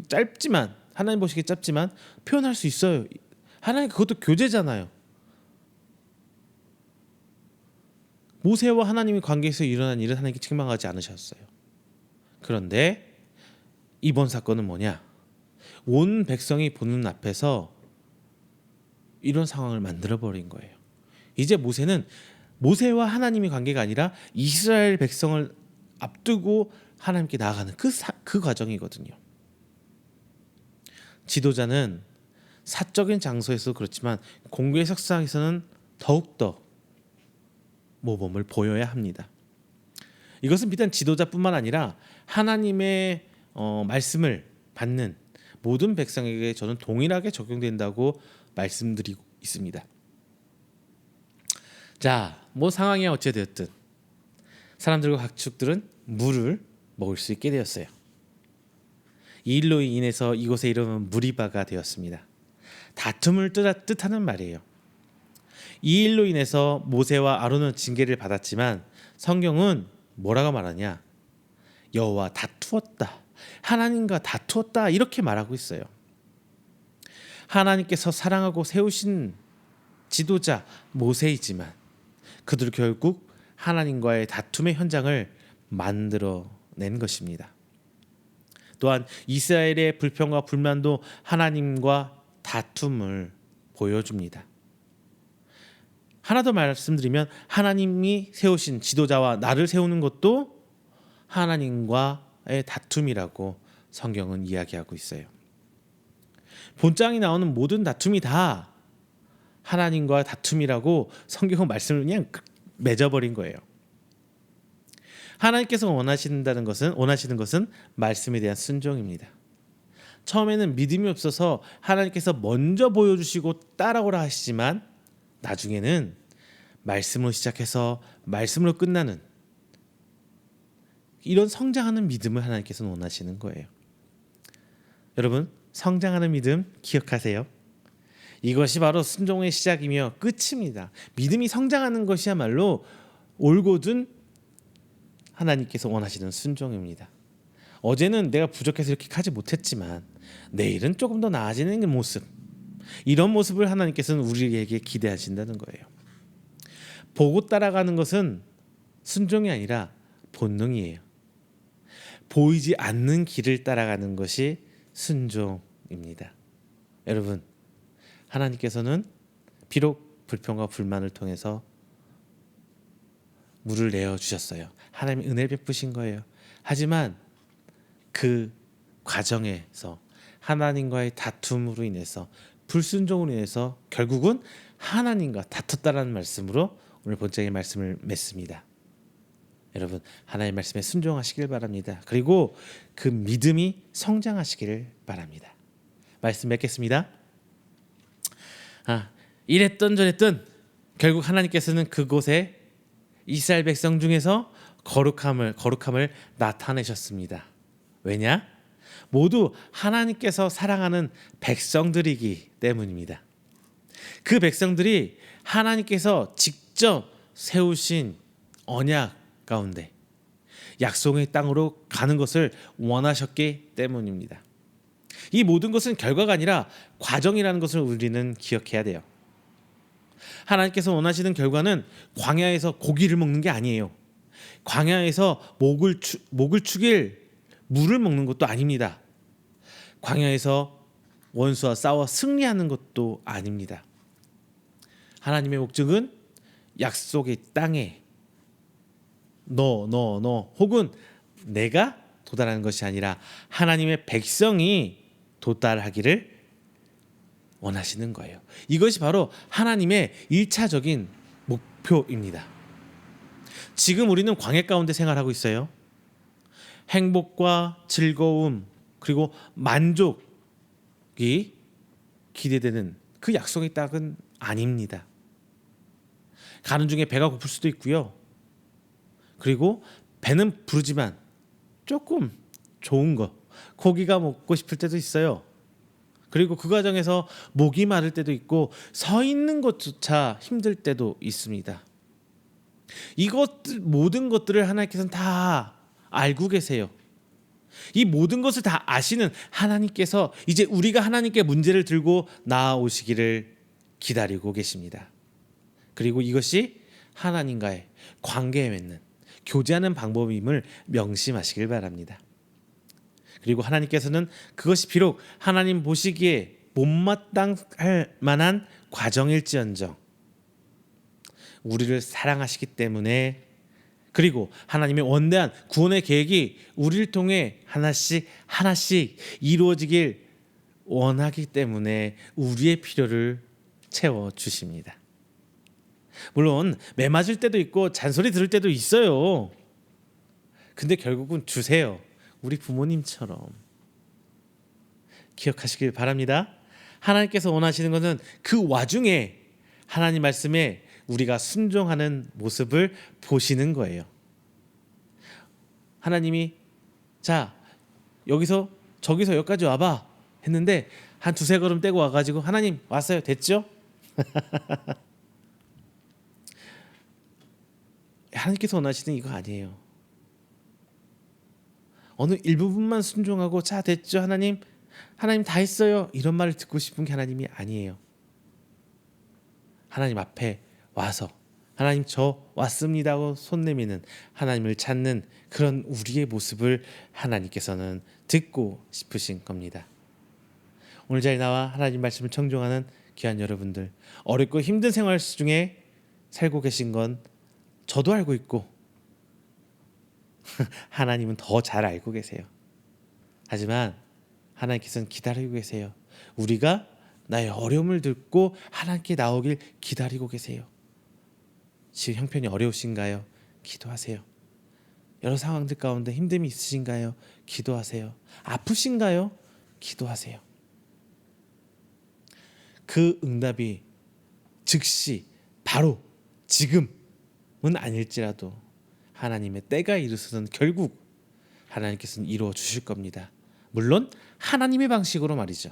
짧지만 하나님 보시기에 짧지만 표현할 수 있어요. 하나님 그것도 교제잖아요. 모세와 하나님의 관계에서 일어난 일은 하나님께 책망하지 않으셨어요. 그런데 이번 사건은 뭐냐? 온 백성이 보는 앞에서 이런 상황을 만들어버린 거예요. 이제 모세는 모세와 하나님의 관계가 아니라 이스라엘 백성을 앞두고 하나님께 나아가는 그 과정이거든요. 지도자는 사적인 장소에서 그렇지만 공교의 석상에서는 더욱더 모범을 보여야 합니다. 이것은 비단 지도자뿐만 아니라 하나님의 말씀을 받는 모든 백성에게 저는 동일하게 적용된다고 말씀드리고 있습니다. 자, 뭐 상황이 어찌되었든 사람들과 가축들은 물을 먹을 수 있게 되었어요. 이 일로 인해서 이곳의 이름은 무리바가 되었습니다. 다툼을 뜻하는 말이에요. 이 일로 인해서 모세와 아론은 징계를 받았지만 성경은 뭐라고 말하냐? 여호와 다투었다. 하나님과 다투었다. 이렇게 말하고 있어요. 하나님께서 사랑하고 세우신 지도자 모세이지만 그들 결국 하나님과의 다툼의 현장을 만들어낸 것입니다. 또한 이스라엘의 불평과 불만도 하나님과 다툼을 보여줍니다. 하나 더 말씀드리면 하나님이 세우신 지도자와 나를 세우는 것도 하나님과의 다툼이라고 성경은 이야기하고 있어요. 본장이 나오는 모든 다툼이 다 하나님과 다툼이라고 성경은 말씀을 그냥 맺어버린 거예요. 하나님께서 원하시는 것은 말씀에 대한 순종입니다. 처음에는 믿음이 없어서 하나님께서 먼저 보여주시고 따라오라 하시지만 나중에는 말씀으로 시작해서 말씀으로 끝나는 이런 성장하는 믿음을 하나님께서는 원하시는 거예요. 여러분, 성장하는 믿음 기억하세요. 이것이 바로 순종의 시작이며 끝입니다. 믿음이 성장하는 것이야말로 올곧은 하나님께서 원하시는 순종입니다. 어제는 내가 부족해서 이렇게 하지 못했지만 내일은 조금 더 나아지는 모습, 이런 모습을 하나님께서는 우리에게 기대하신다는 거예요. 보고 따라가는 것은 순종이 아니라 본능이에요. 보이지 않는 길을 따라가는 것이 순종입니다. 여러분, 하나님께서는 비록 불평과 불만을 통해서 물을 내어 주셨어요. 하나님이 은혜 베푸신 거예요. 하지만 그 과정에서 하나님과의 다툼으로 인해서, 불순종으로 인해서 결국은 하나님과 다퉜다라는 말씀으로 오늘 본장의 말씀을 맺습니다. 여러분, 하나님의 말씀에 순종하시길 바랍니다. 그리고 그 믿음이 성장하시기를 바랍니다. 말씀 맺겠습니다. 이랬던 저랬던 결국 하나님께서는 그곳에 이스라엘 백성 중에서 거룩함을 나타내셨습니다. 왜냐? 모두 하나님께서 사랑하는 백성들이기 때문입니다. 그 백성들이 하나님께서 직접 세우신 언약 가운데 약속의 땅으로 가는 것을 원하셨기 때문입니다. 이 모든 것은 결과가 아니라 과정이라는 것을 우리는 기억해야 돼요. 하나님께서 원하시는 결과는 광야에서 고기를 먹는 게 아니에요. 광야에서 목을 축일 물을 먹는 것도 아닙니다. 광야에서 원수와 싸워 승리하는 것도 아닙니다. 하나님의 목적은 약속의 땅에 너 혹은 내가 도달하는 것이 아니라 하나님의 백성이 도달하기를 원하시는 거예요. 이것이 바로 하나님의 1차적인 목표입니다. 지금 우리는 광야 가운데 생활하고 있어요. 행복과 즐거움 그리고 만족이 기대되는 그 약속의 땅은 아닙니다. 가는 중에 배가 고플 수도 있고요. 그리고 배는 부르지만 조금 좋은 거, 고기가 먹고 싶을 때도 있어요. 그리고 그 과정에서 목이 마를 때도 있고 서 있는 것조차 힘들 때도 있습니다. 모든 것들을 하나님께서는 다 알고 계세요. 이 모든 것을 다 아시는 하나님께서 이제 우리가 하나님께 문제를 들고 나아오시기를 기다리고 계십니다. 그리고 이것이 하나님과의 관계에 맺는 교제하는 방법임을 명심하시길 바랍니다. 그리고 하나님께서는 그것이 비록 하나님 보시기에 못마땅할 만한 과정일지언정 우리를 사랑하시기 때문에, 그리고 하나님의 원대한 구원의 계획이 우리를 통해 하나씩 이루어지길 원하기 때문에 우리의 필요를 채워주십니다. 물론 매 맞을 때도 있고 잔소리 들을 때도 있어요. 근데 결국은 주세요. 우리 부모님처럼. 기억하시길 바랍니다. 하나님께서 원하시는 것은 그 와중에 하나님 말씀에 우리가 순종하는 모습을 보시는 거예요. 하나님이 자 여기서 저기서 여기까지 와봐 했는데 한 두세 걸음 떼고 와가지고 하나님 왔어요 됐죠? 하나님께서 원하시는 이거 아니에요. 어느 일부분만 순종하고 자 됐죠 하나님 다 했어요 이런 말을 듣고 싶은 게 하나님이 아니에요. 하나님 앞에 와서 하나님 저 왔습니다 하고 손 내미는 하나님을 찾는 그런 우리의 모습을 하나님께서는 듣고 싶으신 겁니다. 오늘 자리에 나와 하나님 말씀을 청종하는 귀한 여러분들, 어렵고 힘든 생활 중에 살고 계신 건 저도 알고 있고 하나님은 더 잘 알고 계세요. 하지만 하나님께서는 기다리고 계세요. 우리가 나의 어려움을 듣고 하나님께 나오길 기다리고 계세요. 지금 형편이 어려우신가요? 기도하세요. 여러 상황들 가운데 힘듦이 있으신가요? 기도하세요. 아프신가요? 기도하세요. 그 응답이 즉시 바로 지금은 아닐지라도 하나님의 때가 이르서는 결국 하나님께서는 이루어 주실 겁니다. 물론 하나님의 방식으로 말이죠.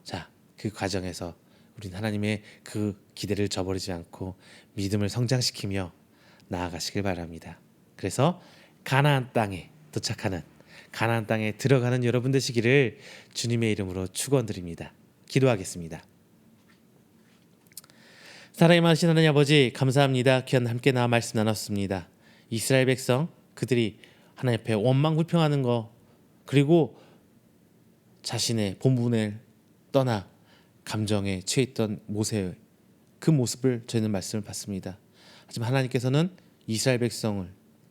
자, 그 과정에서 우리는 하나님의 그 기대를 저버리지 않고 믿음을 성장시키며 나아가시길 바랍니다. 그래서 가나안 땅에 도착하는, 가나안 땅에 들어가는 여러분 되시기를 주님의 이름으로 축원드립니다. 기도하겠습니다. 사랑이 많으신 하나님 아버지, 감사합니다. 귀한 함께 나와 말씀 나눴습니다. 이스라엘 백성, 그들이 하나님 앞에 원망불평하는 거, 그리고 자신의 본분을 떠나 감정에 취해있던 모세의 그 모습을 저희는 말씀을 받습니다. 하지만 하나님께서는 이스라엘 백성을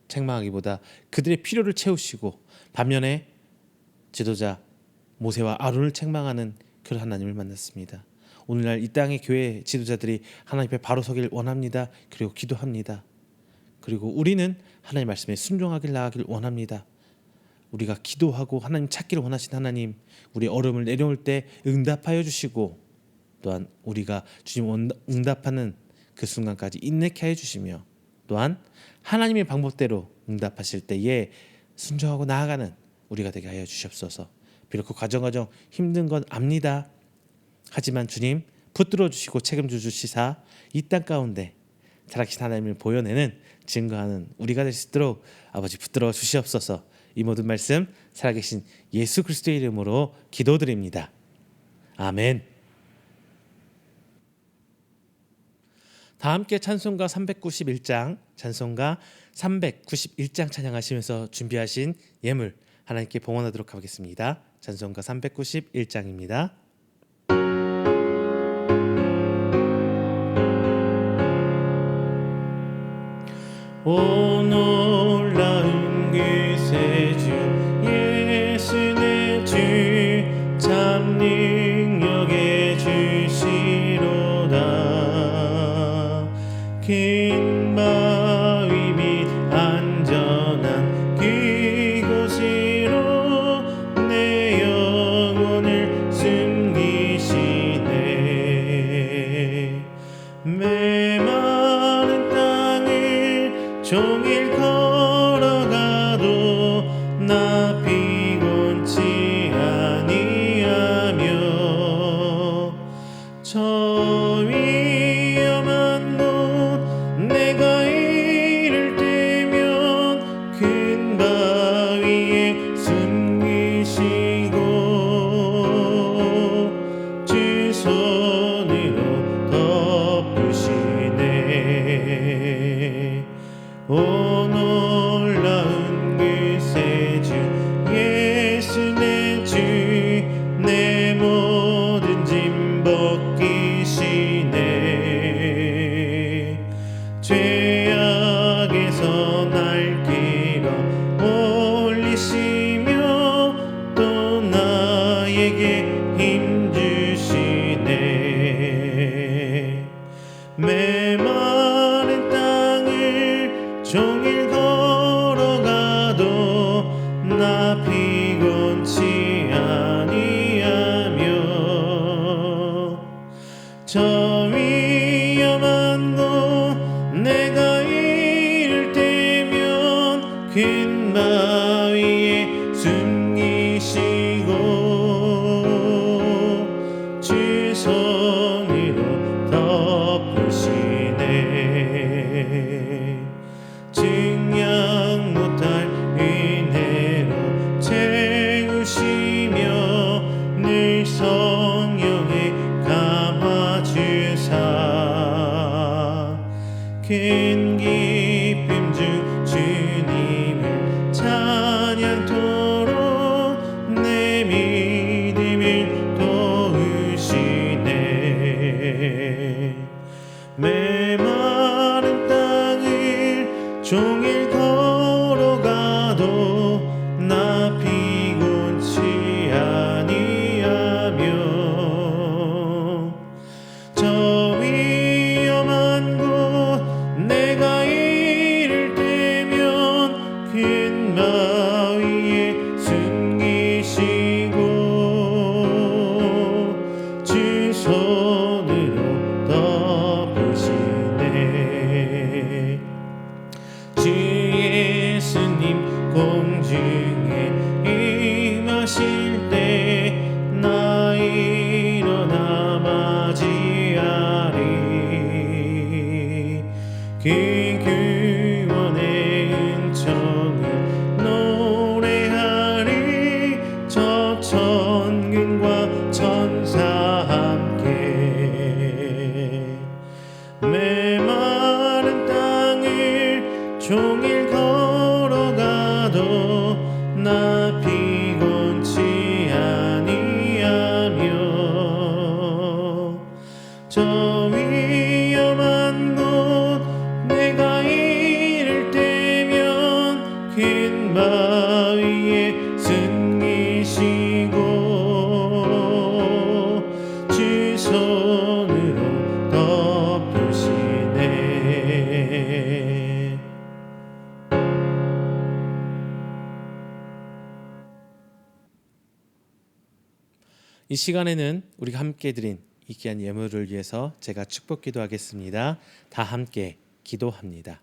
책망하기보다 그들의 필요를 채우시고, 반면에 지도자 모세와 아론을 책망하는 그런 하나님을 만났습니다. 오늘날 이 땅의 교회 지도자들이 하나님 앞에 바로 서길 원합니다. 그리고 기도합니다. 그리고 우리는 하나님 말씀에 순종하길 나아가길 원합니다. 우리가 기도하고 하나님 찾기를 원하신 하나님, 우리 어려움을 내려올 때 응답하여 주시고, 또한 우리가 주님 응답하는 그 순간까지 인내케 해주시며, 또한 하나님의 방법대로 응답하실 때에 순종하고 나아가는 우리가 되게 하여 주시옵소서. 비록 그 과정 힘든 건 압니다. 하지만 주님 붙들어 주시고 책임져 주시사 이 땅 가운데 살아계신 하나님을 보여내는 증거하는 우리가 될 수 있도록 아버지 붙들어 주시옵소서. 이 모든 말씀 살아계신 예수 그리스도의 이름으로 기도드립니다. 아멘. 다 함께 찬송가 391장, 찬송가 391장 찬양하시면서 준비하신 예물 하나님께 봉헌하도록 하겠습니다. 찬송가 391장입니다. 오 놀라운 구세주 예수 내 주 참 능력의 주시로다. 긴 바위 밑 안전한 그곳으로 내 영혼을 숨기시네. 메마른 땅을 종일 걸어가도 나 피곤치 아니하며 저 위험한 곳 내가 이를 때면 큰 바위에 숨기시고 주 손으로 덮으시네. 오 놀라운 구세주 예수 내 주 내 모든 짐 벗기시네. 죄악에서 날 끌어 올리시며 또 나에게 힘 주시네. 메마른 땅을 종일 걸어가도 나 피곤치 아니하며 저 위험한 곳 내가 이를 때면 큰 바위에 숨기시고 주 손으로 덮으시네. 증량 못할 은혜로 채우시며 늘 성령에 감아주사 큰 기쁨 중 주님을 찬양토록 내 믿음을 도우시네. 메마른 땅을 종일 걸어가도 나 피곤치 아니하며 저 위험한 곳 내가 이를 때면 큰 바위에 숨기시고 주 손으로 덮으시네. 주 예수님 공중에 임하실 때 나 일어나 맞이하리. 그 구원의 은총을 노래하리. 저 천군과 천사 함께 메마른 땅을 종일 걸어가도 나 피곤치 아니하며 저 위험한 곳 내가 이를 때면 큰 바위에 숨기시고 주 손으로 덮으시네. 이 시간에는 우리가 함께 드린 이 귀한 예물을 위해서 제가 축복 기도하겠습니다. 다 함께 기도합니다.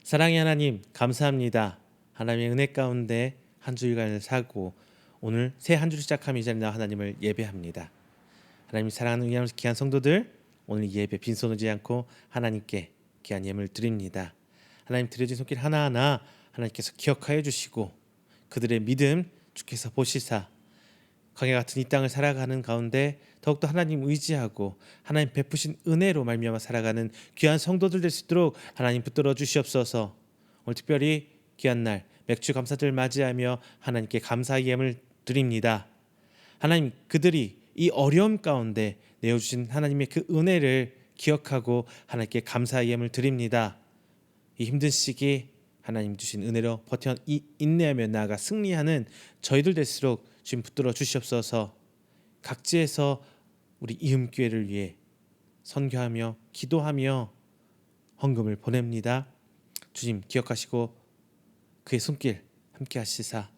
사랑의 하나님, 감사합니다. 하나님의 은혜 가운데 한 주일간을 살고 오늘 새 한 주를 시작함 이 자리에 나와 하나님을 예배합니다. 하나님 사랑하는 귀한 성도들, 오늘 이 예배 빈손 오지 않고 하나님께 귀한 예물 드립니다. 하나님 드려진 손길 하나하나 하나님께서 기억하여 주시고 그들의 믿음 주께서 보시사 광야 같은 이 땅을 살아가는 가운데 더욱더 하나님 의지하고 하나님 베푸신 은혜로 말미암아 살아가는 귀한 성도들 될 수 있도록 하나님 붙들어 주시옵소서. 오늘 특별히 귀한 날 맥주 감사절 맞이하며 하나님께 감사의 예물 드립니다. 하나님 그들이 이 어려움 가운데 내어주신 하나님의 그 은혜를 기억하고 하나님께 감사의 예물 드립니다. 이 힘든 시기 하나님 주신 은혜로 버텨 인내하며 나아가 승리하는 저희들 될수록 주님 붙들어 주시옵소서. 각지에서 우리 이음교회를 위해 선교하며 기도하며 헌금을 보냅니다. 주님 기억하시고 그의 손길 함께 하시사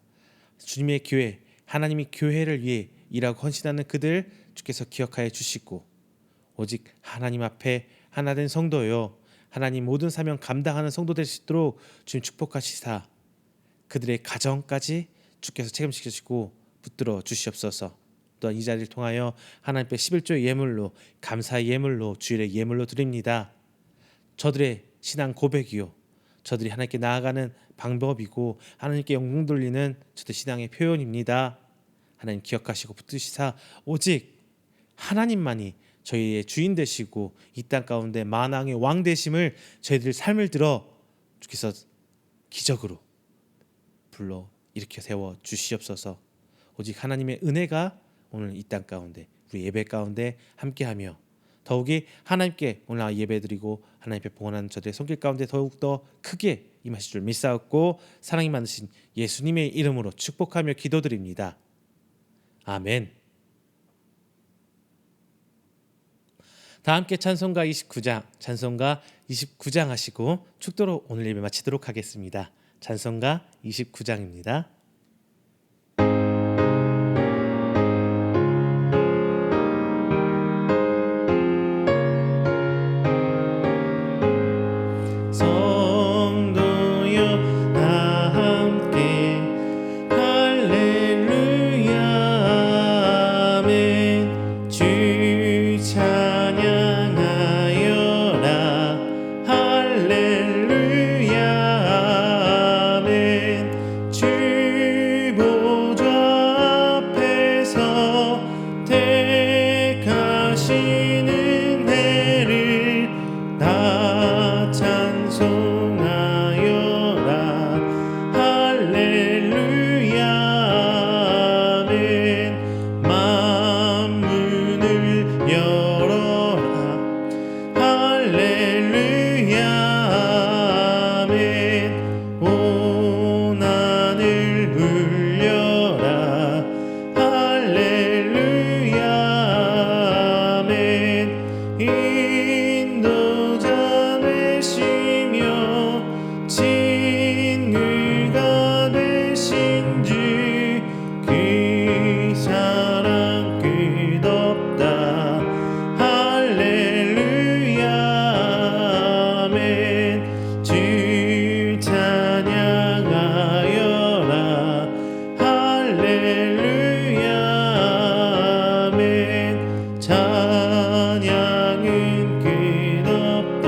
주님의 교회 하나님의 교회를 위해 일하고 헌신하는 그들 주께서 기억하여 주시고 오직 하나님 앞에 하나된 성도요 하나님 모든 사명 감당하는 성도 될 수 있도록 주님 축복하시사 그들의 가정까지 주께서 책임지시고 붙들어 주시옵소서. 또한 이 자리를 통하여 하나님께 11조의 예물로 감사의 예물로 주일의 예물로 드립니다. 저들의 신앙 고백이요 저들이 하나님께 나아가는 방법이고 하나님께 영광 돌리는 저들 신앙의 표현입니다. 하나님 기억하시고 붙드시사 오직 하나님만이 저희의 주인 되시고 이 땅 가운데 만왕의 왕 되심을 저희들 삶을 들어 주께서 기적으로 불러 일으켜 세워 주시옵소서. 오직 하나님의 은혜가 오늘 이 땅 가운데 우리 예배 가운데 함께하며 더욱이 하나님께 오늘 예배드리고 하나님께 봉헌하는 저들의 손길 가운데 더욱더 크게 임하실 줄 믿사옵고 사랑이 많으신 예수님의 이름으로 축복하며 기도드립니다. 아멘. 다 함께 찬송가 29장 하시고 축도로 오늘 예배 마치도록 하겠습니다. 찬송가 29장입니다. 할렐루야 아멘 주 인도자 되시며 진리가 되신 주 그 사랑 끝없다. 할렐루야 아멘. 주 찬양하여라. 할렐루야 아멘. 찬양은 끝없다.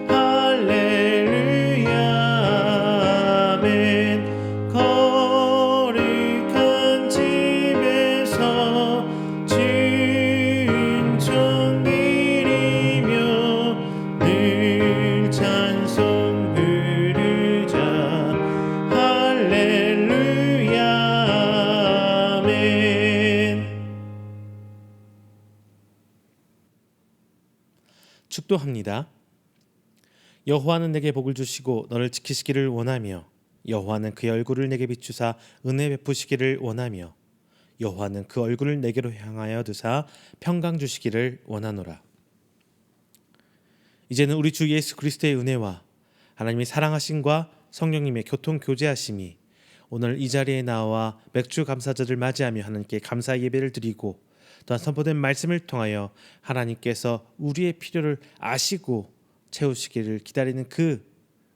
할렐루야 아멘. 거룩한 집에서 주인총 드리며 늘 찬송 부르자. 할렐루야 아멘. 축도합니다. 여호와는 내게 복을 주시고 너를 지키시기를 원하며 여호와는 그의 얼굴을 내게 비추사 은혜 베푸시기를 원하며 여호와는 그 얼굴을 내게로 향하여 두사 평강 주시기를 원하노라. 이제는 우리 주 예수 그리스도의 은혜와 하나님의 사랑하심과 성령님의 교통 교제하심이 오늘 이 자리에 나와 맥주 감사절을 맞이하며 하나님께 감사 예배를 드리고 또한 선포된 말씀을 통하여 하나님께서 우리의 필요를 아시고 채우시기를 기다리는 그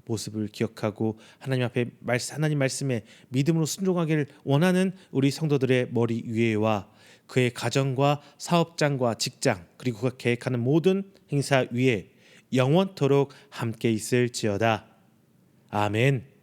모습을 기억하고 하나님 앞에 하나님 말씀에 믿음으로 순종하기를 원하는 우리 성도들의 머리 위에와 그의 가정과 사업장과 직장 그리고 그가 계획하는 모든 행사 위에 영원토록 함께 있을지어다. 아멘.